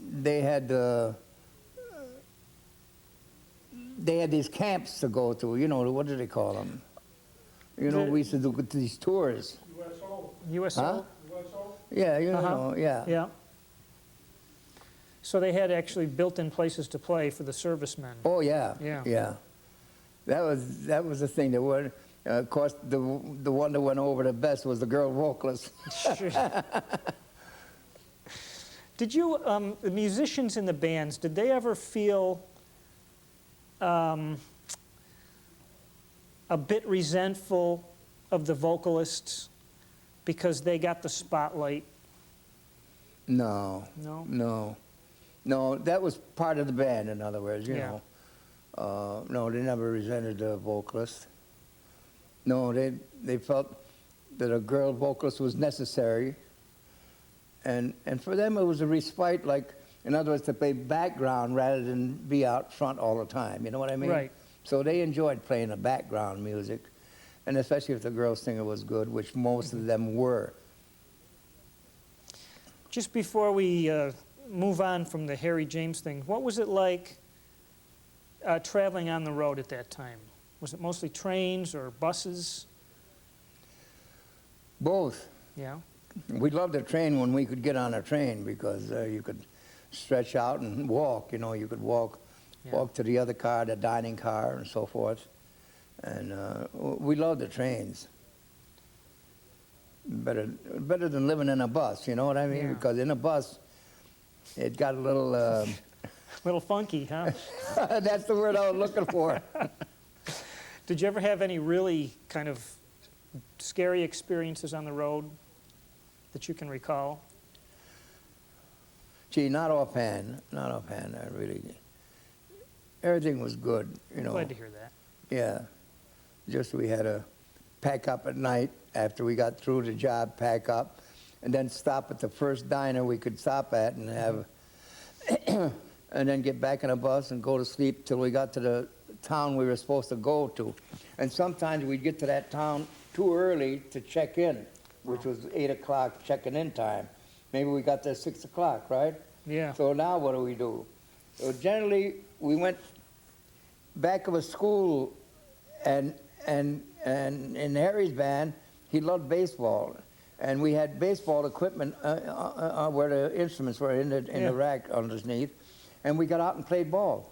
they had these camps to go to. You know, what do they call them? You know, The- we used to do these tours. USO. USO? Huh? USO. Yeah, you Uh-huh. know, yeah. Yeah. So they had actually built-in places to play for the servicemen. Oh yeah, Yeah. yeah. That was the thing. That would, of course, the one that went over the best was the girl vocalist. Did you, the musicians in the bands, did they ever feel a bit resentful of the vocalists because they got the spotlight? No. No? No, that was part of the band, in other words, you Yeah. know. No, they never resented the vocalist. No, they felt that a girl vocalist was necessary. And for them, it was a respite, like, in other words, to play background rather than be out front all the time. You know what I mean? Right. So they enjoyed playing the background music, and especially if the girl singer was good, which most of them were. Just before we move on from the Harry James thing, what was it like traveling on the road at that time? Was it mostly trains or buses? Both. Yeah. We loved the train when we could get on a train because you could stretch out and walk. You know, you could walk to the other car, the dining car, and so forth. And we loved the trains. Better than living in a bus. You know what I mean? Yeah. Because in a bus, it got a little. Little funky, huh? That's the word I was looking for. Did you ever have any really kind of scary experiences on the road that you can recall? Gee, not offhand. I really. Everything was good. You know. Glad to hear that. Yeah. Just we had to pack up at night after we got through the job, pack up, and then stop at the first diner we could stop at and have, and then get back in a bus and go to sleep till we got to town we were supposed to go to. And sometimes we'd get to that town too early to check in, which was 8 o'clock checking in time. Maybe we got there 6 o'clock, right? Yeah. So now what do? So generally, we went back of a school, and in Harry's band, he loved baseball. And we had baseball equipment where the instruments were in the rack underneath. And we got out and played ball.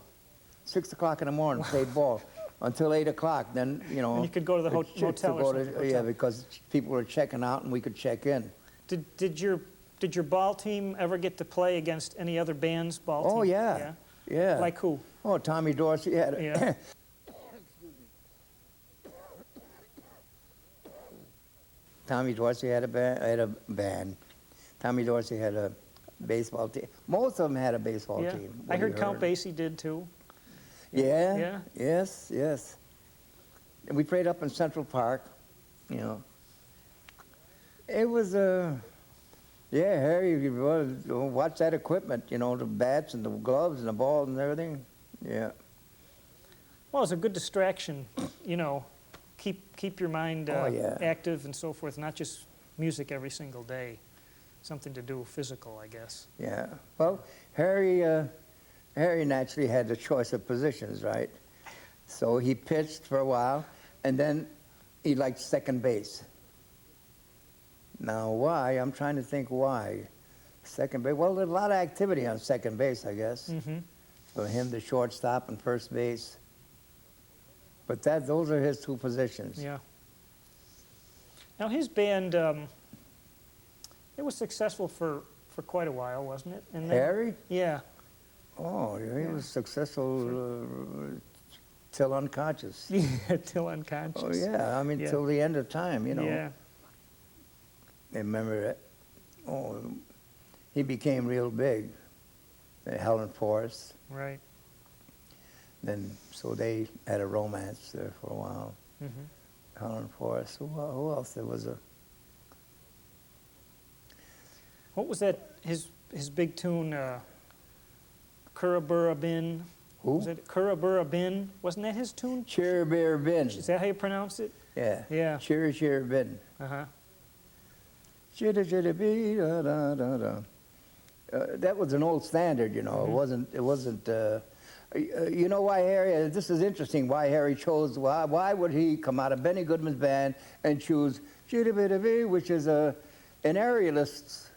6 o'clock in the morning, played ball until 8 o'clock. Then, you know. And you could go to the motel or something. Yeah, because people were checking out and we could check in. Did your ball team ever get to play against any other band's ball team? Oh, yeah. Yeah. Like who? Oh, Tommy Dorsey had Yeah. Tommy Dorsey had a band. Tommy Dorsey had a baseball team. Most of them had a baseball Yeah. team. I heard Count Basie did too. Yeah. Yeah. Yes. Yes. And we played up in Central Park. You know. It was yeah, Harry, you watch that equipment. You know, the bats and the gloves and the balls and everything. Yeah. Well, it's a good distraction, you know. Keep your mind Oh, yeah. active and so forth, not just music every single day. Something to do physical, I guess. Yeah. Well, Harry naturally had the choice of positions, right? So he pitched for a while, and then he liked second base. Now, why? I'm trying to think why. Second base. Well, there's a lot of activity on second base, I guess. Mm-hmm. For him, the shortstop and first base. But those are his two positions. Yeah. Now his band, it was successful for quite a while, wasn't it? And then- Harry? Yeah. Oh, he Yeah. was successful till unconscious. Yeah, till unconscious. Oh, yeah. I mean, Yeah. till the end of time, you know. Yeah. I remember that. Oh, he became real big. Helen Forrest. Right. Then, so they had a romance there for a while. Mm-hmm. Helen Forrest. Who else? There was a. What was that? His big tune, Kurabura Bin. Who? Was it Kurabura Bin? Wasn't that his tune? Cherry Bear Bin. Is that how you pronounce it? Yeah. Yeah. Cherry Bin. Uh-huh. Chitty chitty bee da da da da. That was an old standard, you know. Mm-hmm. It wasn't. You know why Harry? This is interesting. Why Harry chose? Why would he come out of Benny Goodman's band and choose chitty bitty bee, which is an aerialist?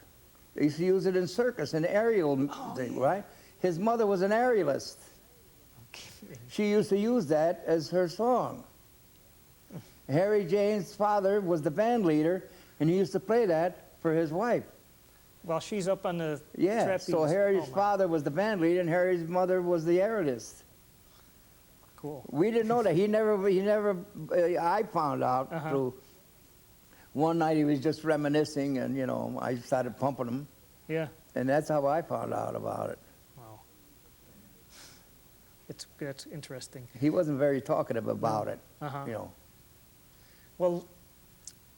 They used to use it in circus, an aerial thing, right? His mother was an aerialist. She used to use that as her song. Harry Jane's father was the band leader, and he used to play that for his wife. While she's up on the Yeah, trapeze. so Harry's Oh, my. father was the band leader, and Harry's mother was the aerialist. Cool. We didn't know that. He never. I found out Uh-huh. through. One night he was just reminiscing, and you know, I started pumping him, Yeah. and that's how I found out about it. Wow. That's interesting. He wasn't very talkative about it, Uh-huh. you know. Well,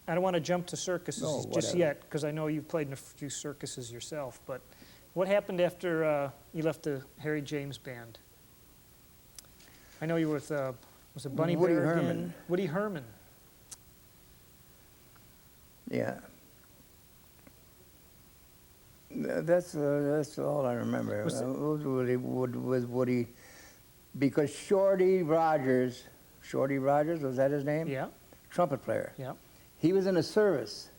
I don't want to jump to circuses No, just whatever. yet, because I know you've played in a few circuses yourself. But what happened after you left the Harry James band? I know you were with, was it Bunny Woody Bear Herman. again? Woody Herman. Yeah. That's all I remember. Was it- Was Woody, because Shorty Rogers, was that his name? Yeah, Trumpet player. yeah. He was in a service,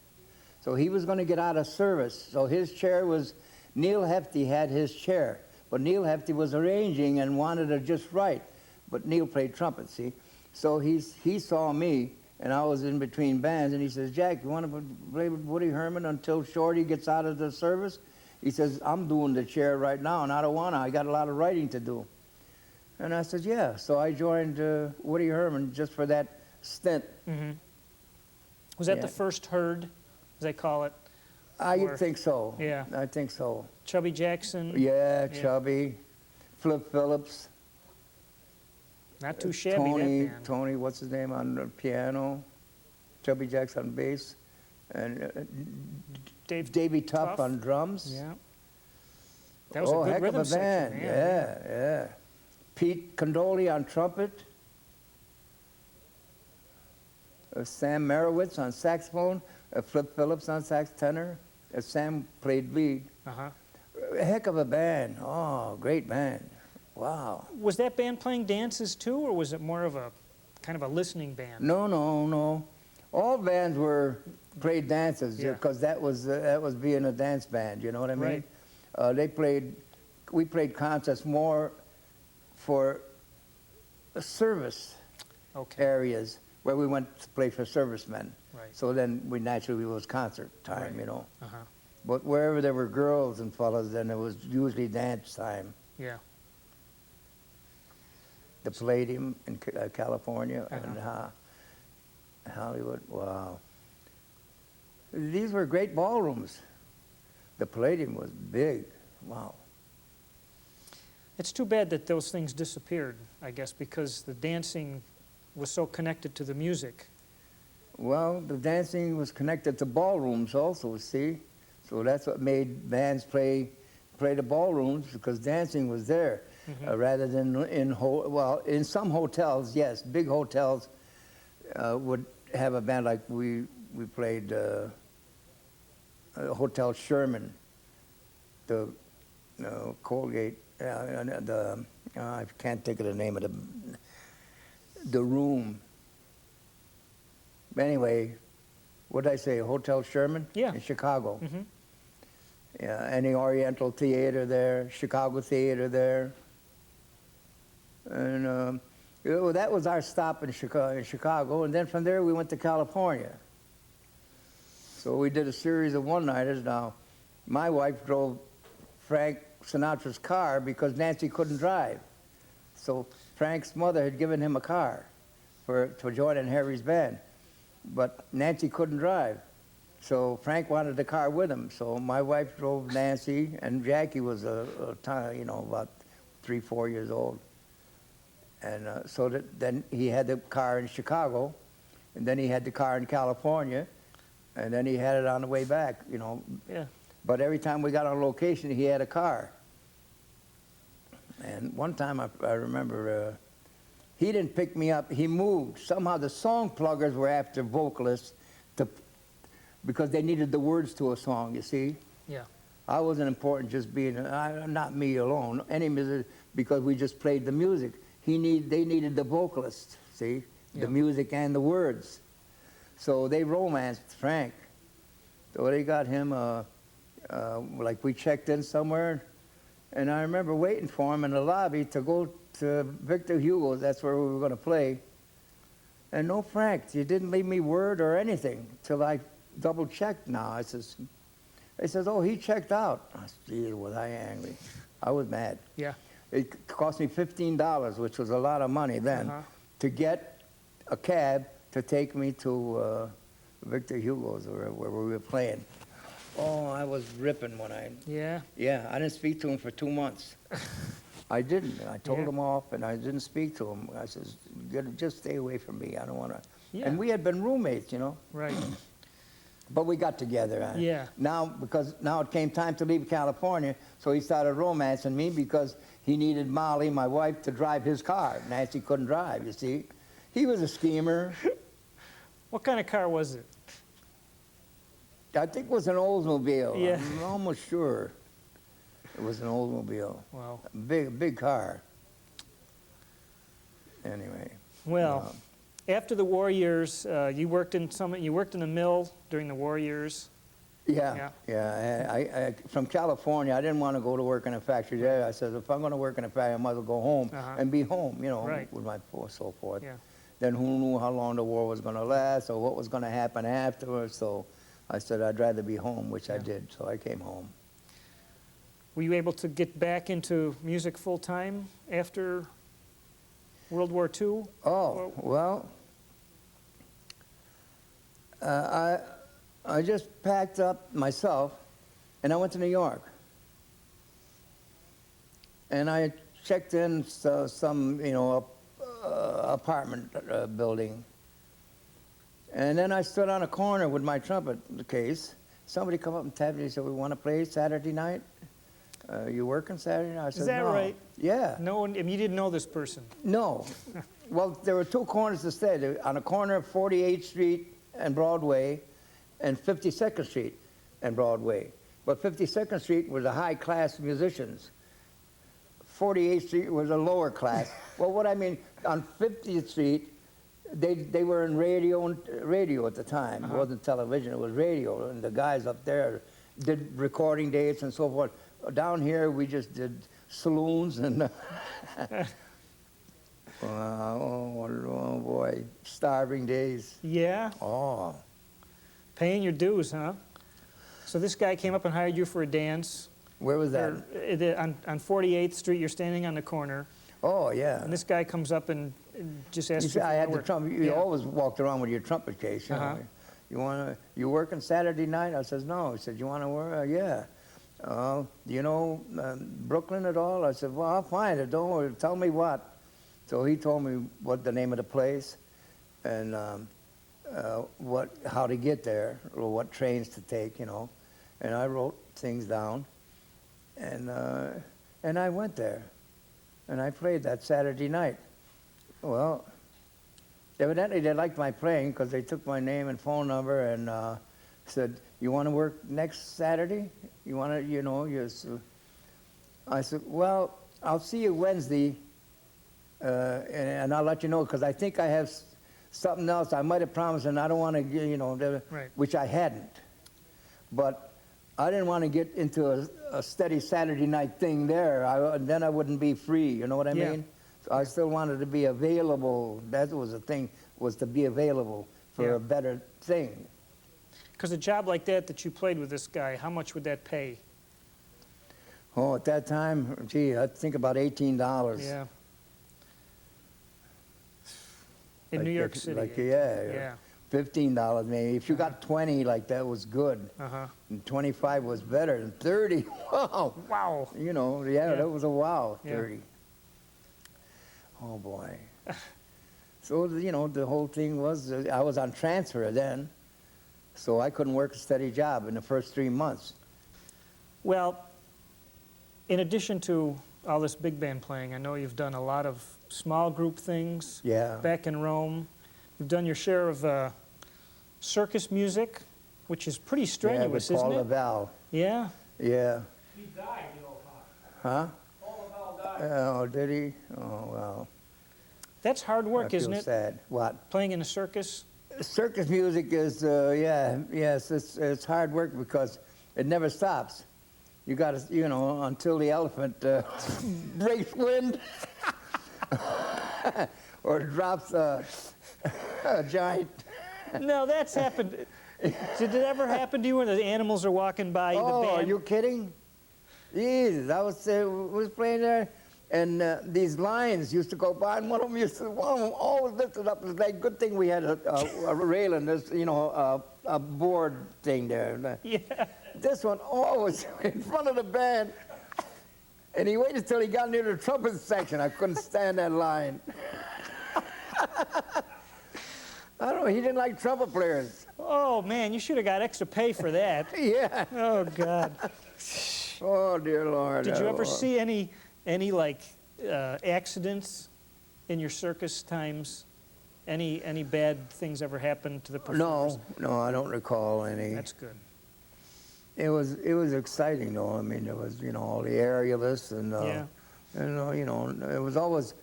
so he was going to get out of service. So his chair was, Neil Hefti had his chair, but Neil Hefti was arranging and wanted it just right. But Neil played trumpet, see? So he saw me, and I was in between bands, and he says, Jack, you want to play with Woody Herman until Shorty gets out of the service? He says, I'm doing the chair right now, and I don't want to. I got a lot of writing to do. And I said, yeah. So I joined Woody Herman just for that stint. Mm-hmm. Was that Yeah. the first herd, as they call it? I Or- think so. Yeah. I think so. Chubby Jackson? Yeah, Yeah. Chubby, Flip Phillips, Not too shabby, Tony, that band. Tony, what's his name on the piano, Chubby Jackson on bass, and Davy Tuff Tuff? on drums. Yeah. That was Oh, a good heck rhythm of a band. section. Yeah. Pete Condoli on trumpet. Sam Merowitz on saxophone, Flip Phillips on sax tenor. Sam played lead. Uh-huh. A heck of a band. Oh, great band. Wow. Was that band playing dances too, or was it more of a kind of a listening band? No, no, no. All bands played dances Yeah. because that was being a dance band. You know what I mean? Right. We played concerts more for service Okay. areas where we went to play for servicemen. Right. So then we naturally was concert time, Right. you know. Uh-huh. But wherever there were girls and fellas, then it was usually dance time. Yeah. The Palladium in California and Uh-huh. Hollywood. Wow. These were great ballrooms. The Palladium was big. Wow. It's too bad that those things disappeared, I guess, because the dancing was so connected to the music. Well, the dancing was connected to ballrooms also, see? So that's what made bands play the ballrooms, because dancing was there. Rather than in some hotels, yes, big hotels would have a band like we played Hotel Sherman, the Colgate, I can't think of the name of the room. But anyway, what did I say? Hotel Sherman? Yeah. In Chicago. Mm-hmm. Yeah, and the Oriental Theater there, Chicago Theater there. And that was our stop in Chicago. And then from there we went to California. So we did a series of one-nighters. Now, my wife drove Frank Sinatra's car because Nancy couldn't drive. So Frank's mother had given him a car to join in Harry's band. But Nancy couldn't drive. So Frank wanted the car with him. So my wife drove Nancy, and Jackie was about 3-4 years old. And then he had the car in Chicago, and then he had the car in California, and then he had it on the way back, you know. Yeah. But every time we got on location, he had a car. And one time I remember he didn't pick me up. He moved. Somehow the song pluggers were after vocalists because they needed the words to a song, you see. Yeah. I wasn't important just being, not me alone, any music, because we just played the music. They needed the vocalist, see, Yeah. the music and the words. So they romanced Frank. So they got him, like we checked in somewhere, and I remember waiting for him in the lobby to go to Victor Hugo's, that's where we were going to play. And no, Frank, you didn't leave me word or anything till I double-checked now. He says, oh, he checked out. I said, gee, was I angry. I was mad. Yeah. It cost me $15, which was a lot of money then, Uh-huh. to get a cab to take me to Victor Hugo's where we were playing. Oh, I was ripping when Yeah. I didn't speak to him for 2 months. I didn't. I told Yeah. him off, and I didn't speak to him. I says, just stay away from me. I don't want to. Yeah. And we had been roommates, you know. Right. But we got together. Yeah. Because now it came time to leave California, so he started romancing me because he needed Molly, my wife, to drive his car. Nancy couldn't drive, you see. He was a schemer. What kind of car was it? I think it was an Oldsmobile. Yeah. I'm almost sure it was an Oldsmobile. Wow. A big car. Anyway. Well, after the war years, you worked in a mill during the war years. Yeah. I from California, I didn't want to go to work in a factory there. I said, if I'm going to work in a factory, I might as well go home Uh-huh. and be home, you know, Right. with my so forth. Yeah. Then who knew how long the war was going to last or what was going to happen afterwards? So I said I'd rather be home, which I Yeah. did. So I came home. Were you able to get back into music full time after World War II? Oh, well, I just packed up myself and I went to New York. And I checked in some, apartment building. And then I stood on a corner with my trumpet case. Somebody come up and tapped me and said, we want to play Saturday night? You working Saturday night? I said, that no. right? Yeah. No one, I mean, you didn't know this person. No. Well, there were two corners instead. On the corner of 48th Street and Broadway and 52nd Street and Broadway. But 52nd Street was the high-class musicians. 48th Street was a lower class. Well, what I mean, on 50th Street, they were in radio at the time. It wasn't television, it was radio. And the guys up there did recording dates and so forth. Down here, we just did saloons and... oh, boy, starving days. Yeah, Oh, paying your dues, huh? So this guy came up and hired you for a dance. where was that? On 48th Street, you're standing on the corner, Oh, yeah. and this guy comes up and just You asks see, you I had for the work. trumpet. You Yeah. always walked around with your trumpet case. You Uh-huh. know. You working Saturday night? I says, no. He said, you want to work? Yeah. Do you know Brooklyn at all? I said, well, I'll find it. Don't worry. Tell me what. So he told me what the name of the place and how to get there, or what trains to take, you know. And I wrote things down, and I went there, and I played that Saturday night. Well, evidently they liked my playing because they took my name and phone number and said, "You want to work next Saturday? You want to, you know?" I said, "Well, I'll see you Wednesday, and I'll let you know because I think I have something else I might have promised, and I don't want to, you know, Right. which I hadn't. But I didn't want to get into a steady Saturday night thing there. Then I wouldn't be free. You know what I Yeah. mean? So I still wanted to be available. That was the thing, was to be available for Yeah. a better thing. Because a job like that you played with this guy, how much would that pay? Oh, at that time, gee, I think about $18. Yeah. In Like New York that- City. like, yeah. Yeah. $15 maybe. If you got 20, like that was good. Uh-huh. And 25 was better than 30. Wow. Wow. You know, yeah, Yeah. that was a wow, Yeah. 30. Oh, boy. So, you know, the whole thing was, I was on transfer then, so I couldn't work a steady job in the first 3 months. Well, in addition to all this big band playing, I know you've done a lot of small group things Yeah. back in Rome. You've done your share of circus music, which is pretty strenuous, yeah, with Paul isn't it? Lavelle. Yeah. Yeah. He died, you know, Huh? Paul Lavelle died. Oh, did he? Oh, well. That's hard I work, feel isn't it? sad. What? Playing in a circus? Circus music is, yes, it's hard work because it never stops. You got to, you know, until the elephant breaks wind or drops a giant. No, that's happened. Did it ever happen to you when the animals are walking by Oh, the band? are you kidding? Jesus, I was playing there, and these lions used to go by, and one of them always lifted up his leg. Good thing we had a railing, this, you know, a board thing there. Yeah. This one always in front of the band, and he waited till he got near the trumpet section. I couldn't stand that line. I don't know, he didn't like trumpet players. Oh, man, you should have got extra pay for that. Yeah. Oh, God. Oh, dear Lord. Did you ever Oh. see any like accidents in your circus times? Any bad things ever happen to the performers? No, I don't recall any. That's good. It was exciting though. I mean, there was, you know, all the aerialists and Yeah. you know, it was always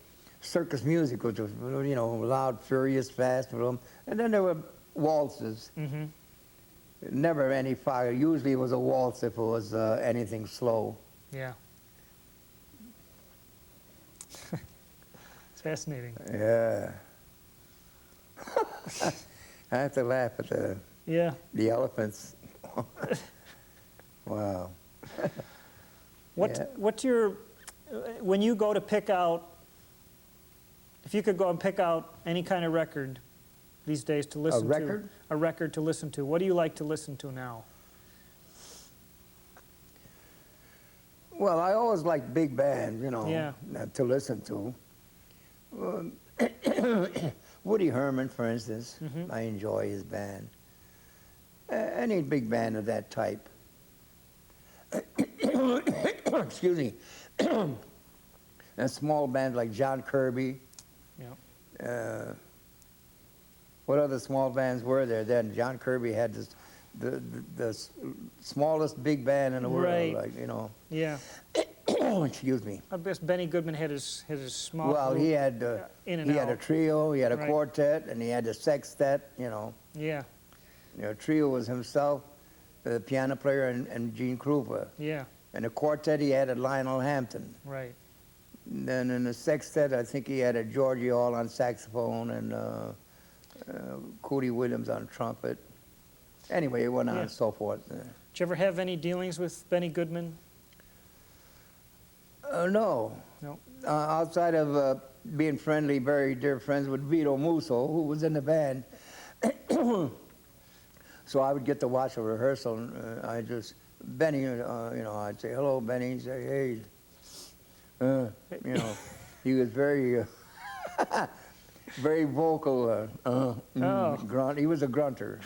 circus music, which was, you know, loud, furious, fast, and then there were waltzes. Mm-hmm. Never any fire. Usually it was a waltz if it was anything slow. Yeah. It's fascinating. Yeah. I have to laugh at Yeah. the elephants. Wow. Yeah. What's your when you go to pick out? If you could go and pick out any kind of record these days to listen record? to, a record to listen to, what do you like to listen to now? Well, I always liked big band, you know, Yeah. to listen to. Woody Herman, for instance, Mhm. I enjoy his band. Any big band of that type. Excuse me. and small bands like John Kirby. Yeah. What other small bands were there then? John Kirby had the smallest big band in the world, Right. like, you know. Yeah. Excuse me. I guess Benny Goodman had his small Well, group he had in and he had a out. trio, he had a Right. quartet, and he had a sextet. You know, Yeah. trio was himself, the piano player, and Gene Krupa. Yeah. And the quartet, he had a Lionel Hampton. Right. And then in the sextet, I think he had a Georgie Hall on saxophone and Cootie Williams on trumpet. Anyway, it went on Yeah. and so forth. Did you ever have any dealings with Benny Goodman? No. No. Outside of being friendly, very dear friends with Vito Musso, who was in the band. So I would get to watch a rehearsal, and I just, Benny, you know, I'd say, hello, Benny. He'd say, hey. You know, he was very, very vocal. Grunt. He was a grunter.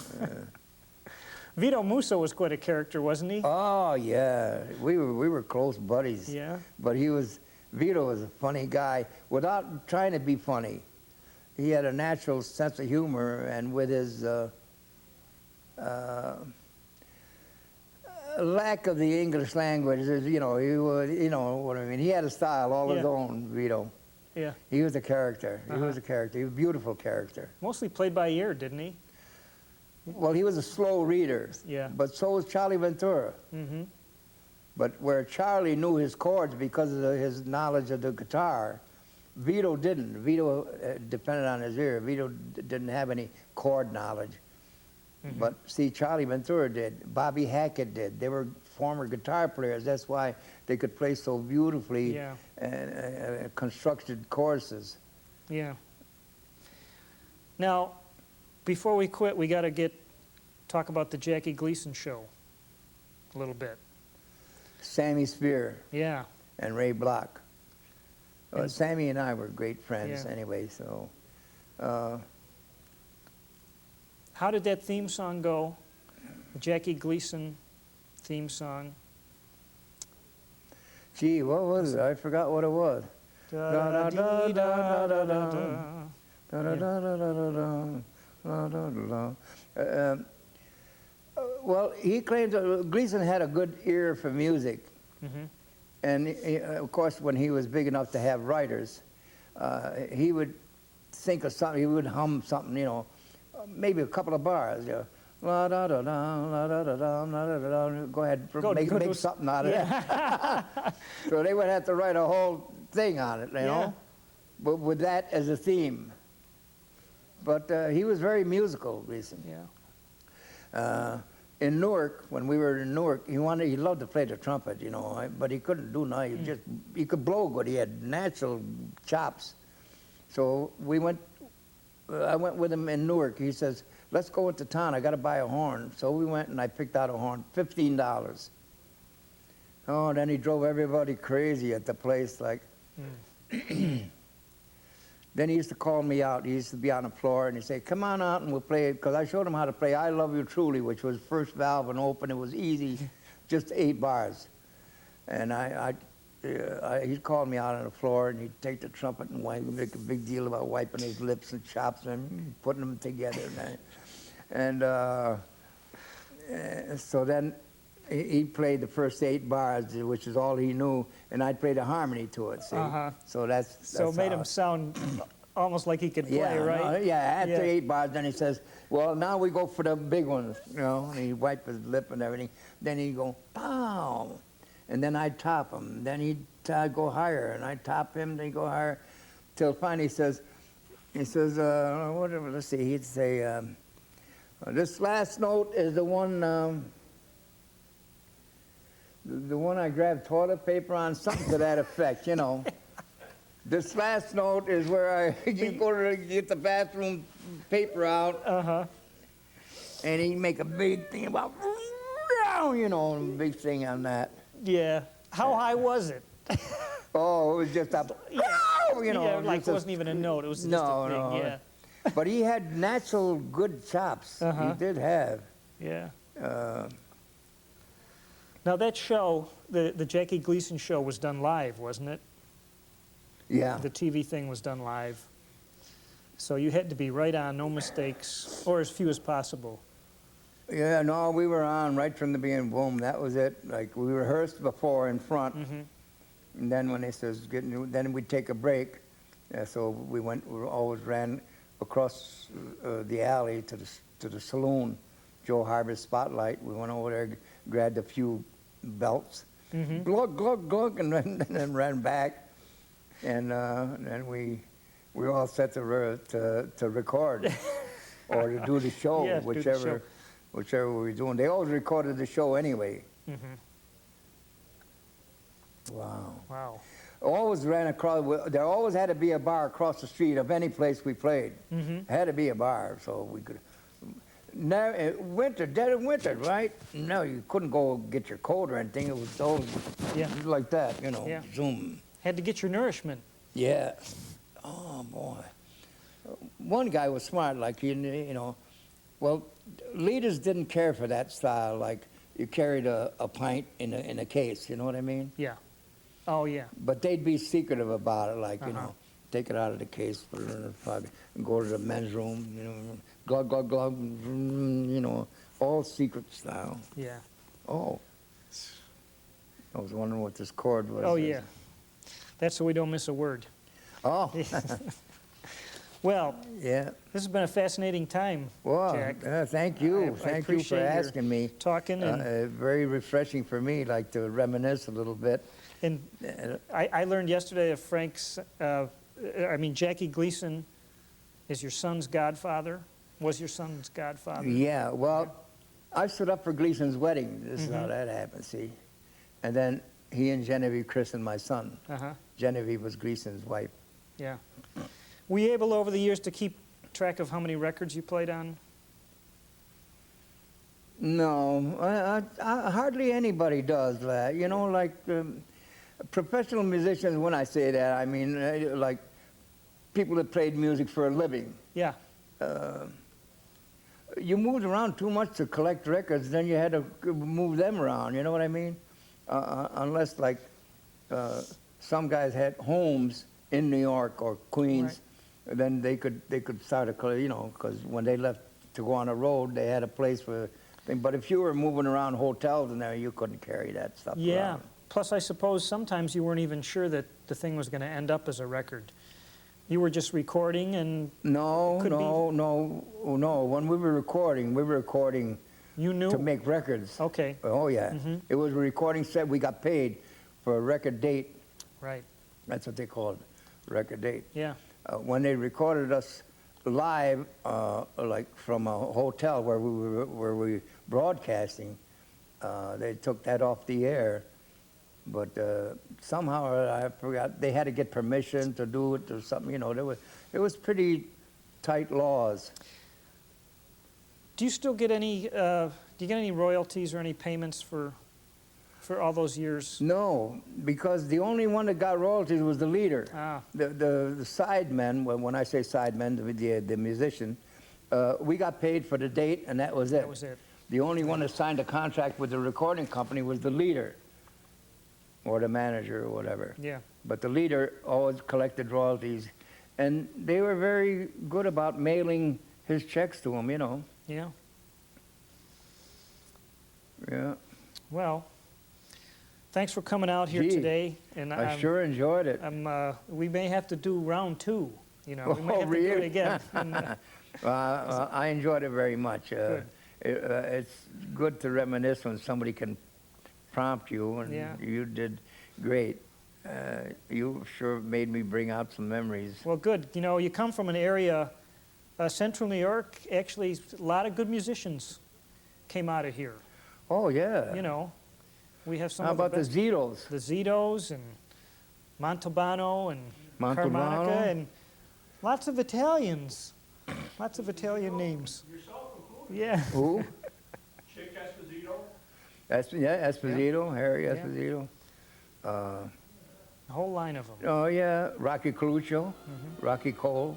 Vito Musso was quite a character, wasn't he? Oh, yeah. We were close buddies. Yeah. But Vito was a funny guy without trying to be funny. He had a natural sense of humor, and with his lack of the English language, you know, you know what I mean. He had a style all his Yeah. own, Vito. Yeah. He was a character. He Uh-huh. was a character. He was a beautiful character. Mostly played by ear, didn't he? Well, he was a slow reader. Yeah. But so was Charlie Ventura. Mm-hmm. But where Charlie knew his chords because of his knowledge of the guitar, Vito didn't. Vito depended on his ear. Vito didn't have any chord knowledge. Mhm. But see, Charlie Ventura did. Bobby Hackett did. They were former guitar players. That's why they could play so beautifully Yeah. constructed choruses. Yeah. Now, before we quit, we got to talk about the Jackie Gleason show a little bit. Sammy Spear Yeah. and Ray Block. And- Sammy and I were great friends Yeah. anyway, so... How did that theme song go? The Jackie Gleason theme song. Gee, what was it? I forgot what it was. Well, he claimed that Gleason had a good ear for music. Mhm. And of course, when he was big enough to have writers, he would think of something, he would hum something, you know, maybe a couple of bars, you know. La da da da, la da da da, la da da da. Go ahead, Go make do something out of it. So they would have to write a whole thing on it, you Yeah. know, but with that as a theme. But he was very musical, Gleason. Yeah. In Newark, when we were in Newark, he loved to play the trumpet, you know, but he couldn't do nothing. He could blow good. He had natural chops. So I went with him in Newark. He says, let's go into town. I got to buy a horn. So we went and I picked out a horn, $15. Oh, then he drove everybody crazy at the place, like. Then he used to call me out. He used to be on the floor, and he'd say, come on out and we'll play, because I showed him how to play I Love You Truly, which was first valve and open. It was easy, just 8 bars. And he'd call me out on the floor, and he'd take the trumpet and make a big deal about wiping his lips and chops and putting them together. So then he played the first 8 bars, which is all he knew, and I'd play the harmony to it, see? So So it made how- him sound almost like he could play, right? After Yeah. 8 bars, then he says, well, now we go for the big ones, you know, and he'd wipe his lip and everything. Then he'd go, pow, and then I'd top him. Then he'd go higher, and I'd top him, then he'd go higher, till finally he says, whatever, let's see, he'd say, this last note is the one I grabbed toilet paper on, something to that effect, you know. This last note is where you go to get the bathroom paper out, and he make a big thing about, you know, a big thing on that. Yeah. How high was it? Oh, it was just a, you know. Yeah, like just it wasn't even a note. It was just No, a thing. no. Yeah. But he had natural good chops. He did have. Yeah. Uh, Now that show, the Jackie Gleason show, was done live, wasn't it? Yeah. The TV thing was done live. So you had to be right on, no mistakes, or as few as possible. Yeah, no, we were on right from the beginning. Boom, that was it. Like we rehearsed before in front, and then when they says getting, then we'd take a break. So we always ran across the alley to the saloon, Joe Harbor's Spotlight. We went over there, grabbed a few belts, glug glug glug, and then ran back, and then we were all set to record or to do the show, Yeah, to do the show. whichever we were doing. They always recorded the show anyway. Wow. Wow. Always ran across, there always had to be a bar across the street of any place we played. Had to be a bar, so we could. Now, winter, dead of winter, right? No, you couldn't go get your coat or anything. It was always like that, you know, Yeah. zoom. Had to get your nourishment. Yeah. Oh, boy. One guy was smart, like, you know, well, leaders didn't care for that style, like you carried a pint in a case, you know what I mean? Yeah. Oh, yeah. But they'd be secretive about it, like, you Uh-huh. know, take it out of the case, put it in the pocket, and go to the men's room, you know, glug, glug, glug, you know, all secret style. Yeah. Oh. I was wondering what this chord was. Oh, yeah. That's so we don't miss a word. Oh, Well, yeah. this has been a fascinating time, Well, Jack. thank you. I Thank you for appreciate your asking me. talking, and, Very refreshing for me, like to reminisce a little bit. and I learned yesterday of Frank's, Jackie Gleason is your son's godfather, was your son's godfather. Yeah, well, I stood up for Gleason's wedding. This is how that happened, see? And then he and Genevieve christened my son. Uh-huh, Genevieve was Gleason's wife. yeah. Were you able over the years to keep track of how many records you played on? No, hardly anybody does that. You know, like professional musicians, when I say that, I mean like people that played music for a living. Yeah, You moved around too much to collect records, then you had to move them around, you know what I mean? Unless like some guys had homes in New York or Queens, then they could start a, you know, because when they left to go on the road, they had a place for thing. But if you were moving around hotels in there, you couldn't carry that stuff yeah. around. Plus, I suppose sometimes you weren't even sure that the thing was going to end up as a record. You were just recording, and No, Could be. no. When we were recording you knew. to make records. Okay, Oh, yeah. It was a recording set. We got paid for a record date. right. That's what they called it, record date. Yeah, When they recorded us live, like from a hotel where we were broadcasting, they took that off the air. But somehow I forgot they had to get permission to do it or something. You know, it was pretty tight laws. Do you still get any? Do you get any royalties or any payments for all those years? No, because the only one that got royalties was the leader. Ah, The sidemen, when I say sidemen, the musician, we got paid for the date, and that was it. that was it. The only one that signed a contract with the recording company was the leader, or the manager, or whatever. Yeah, But the leader always collected royalties, and they were very good about mailing his checks to him, you know. yeah. Yeah, Well, thanks for coming out here Gee, today. And I sure enjoyed it. we may have to do round two. You know, we may have to do it really? again. And, I enjoyed it very much. Good. It's good to reminisce when somebody can prompt you, and Yeah. you did great. You sure made me bring out some memories. well, good. You know, you come from an area, Central New York. Actually, a lot of good musicians came out of here. Oh, yeah. You know, we have some How of the about the best. Zetos? The Zitos and Montalbano and Montalbano? Carmonica and lots of Italians. Lots of Italian names. Yourself included. Yeah. Who? Chick Esposito. Esposito, Harry Yeah. Esposito. A whole line of them. Oh, yeah, Rocky Coluccio, Mm-hmm. Rocky Cole,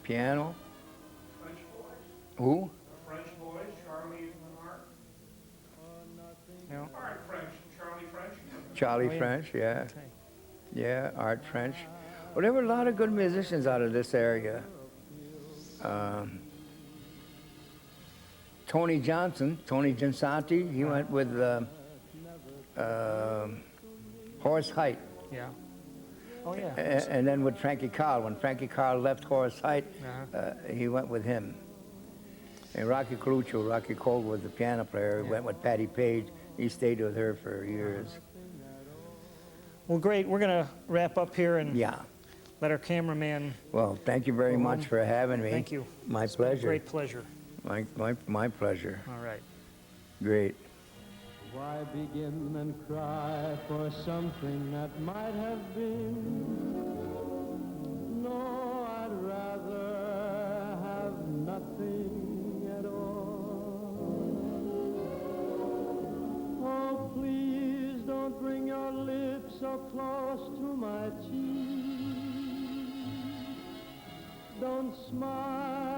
piano. French boys. Who? French boys, Charlie and Art. You know, Art French, Charlie French. Charlie Oh, yeah. French, yeah. okay. Yeah, Art French. Well, there were a lot of good musicians out of this area. Tony Johnson, Tony Ginsanti, he went with Horace Height. Yeah. Oh, yeah. And then with Frankie Carl. When Frankie Carl left Horace Height, Uh-huh. he went with him. And Rocky Coluccio, Rocky Cole was the piano player. He went with Patty Page. He stayed with her for years. Well, great. We're going to wrap up here and Yeah. let our cameraman. Well, thank you very much for having me. Thank you. My It's been a pleasure. great pleasure. My pleasure. All right. Great. Why begin and cry for something that might have been? No, I'd rather have nothing at all. Oh, please don't bring your lips so close to my cheek. Don't smile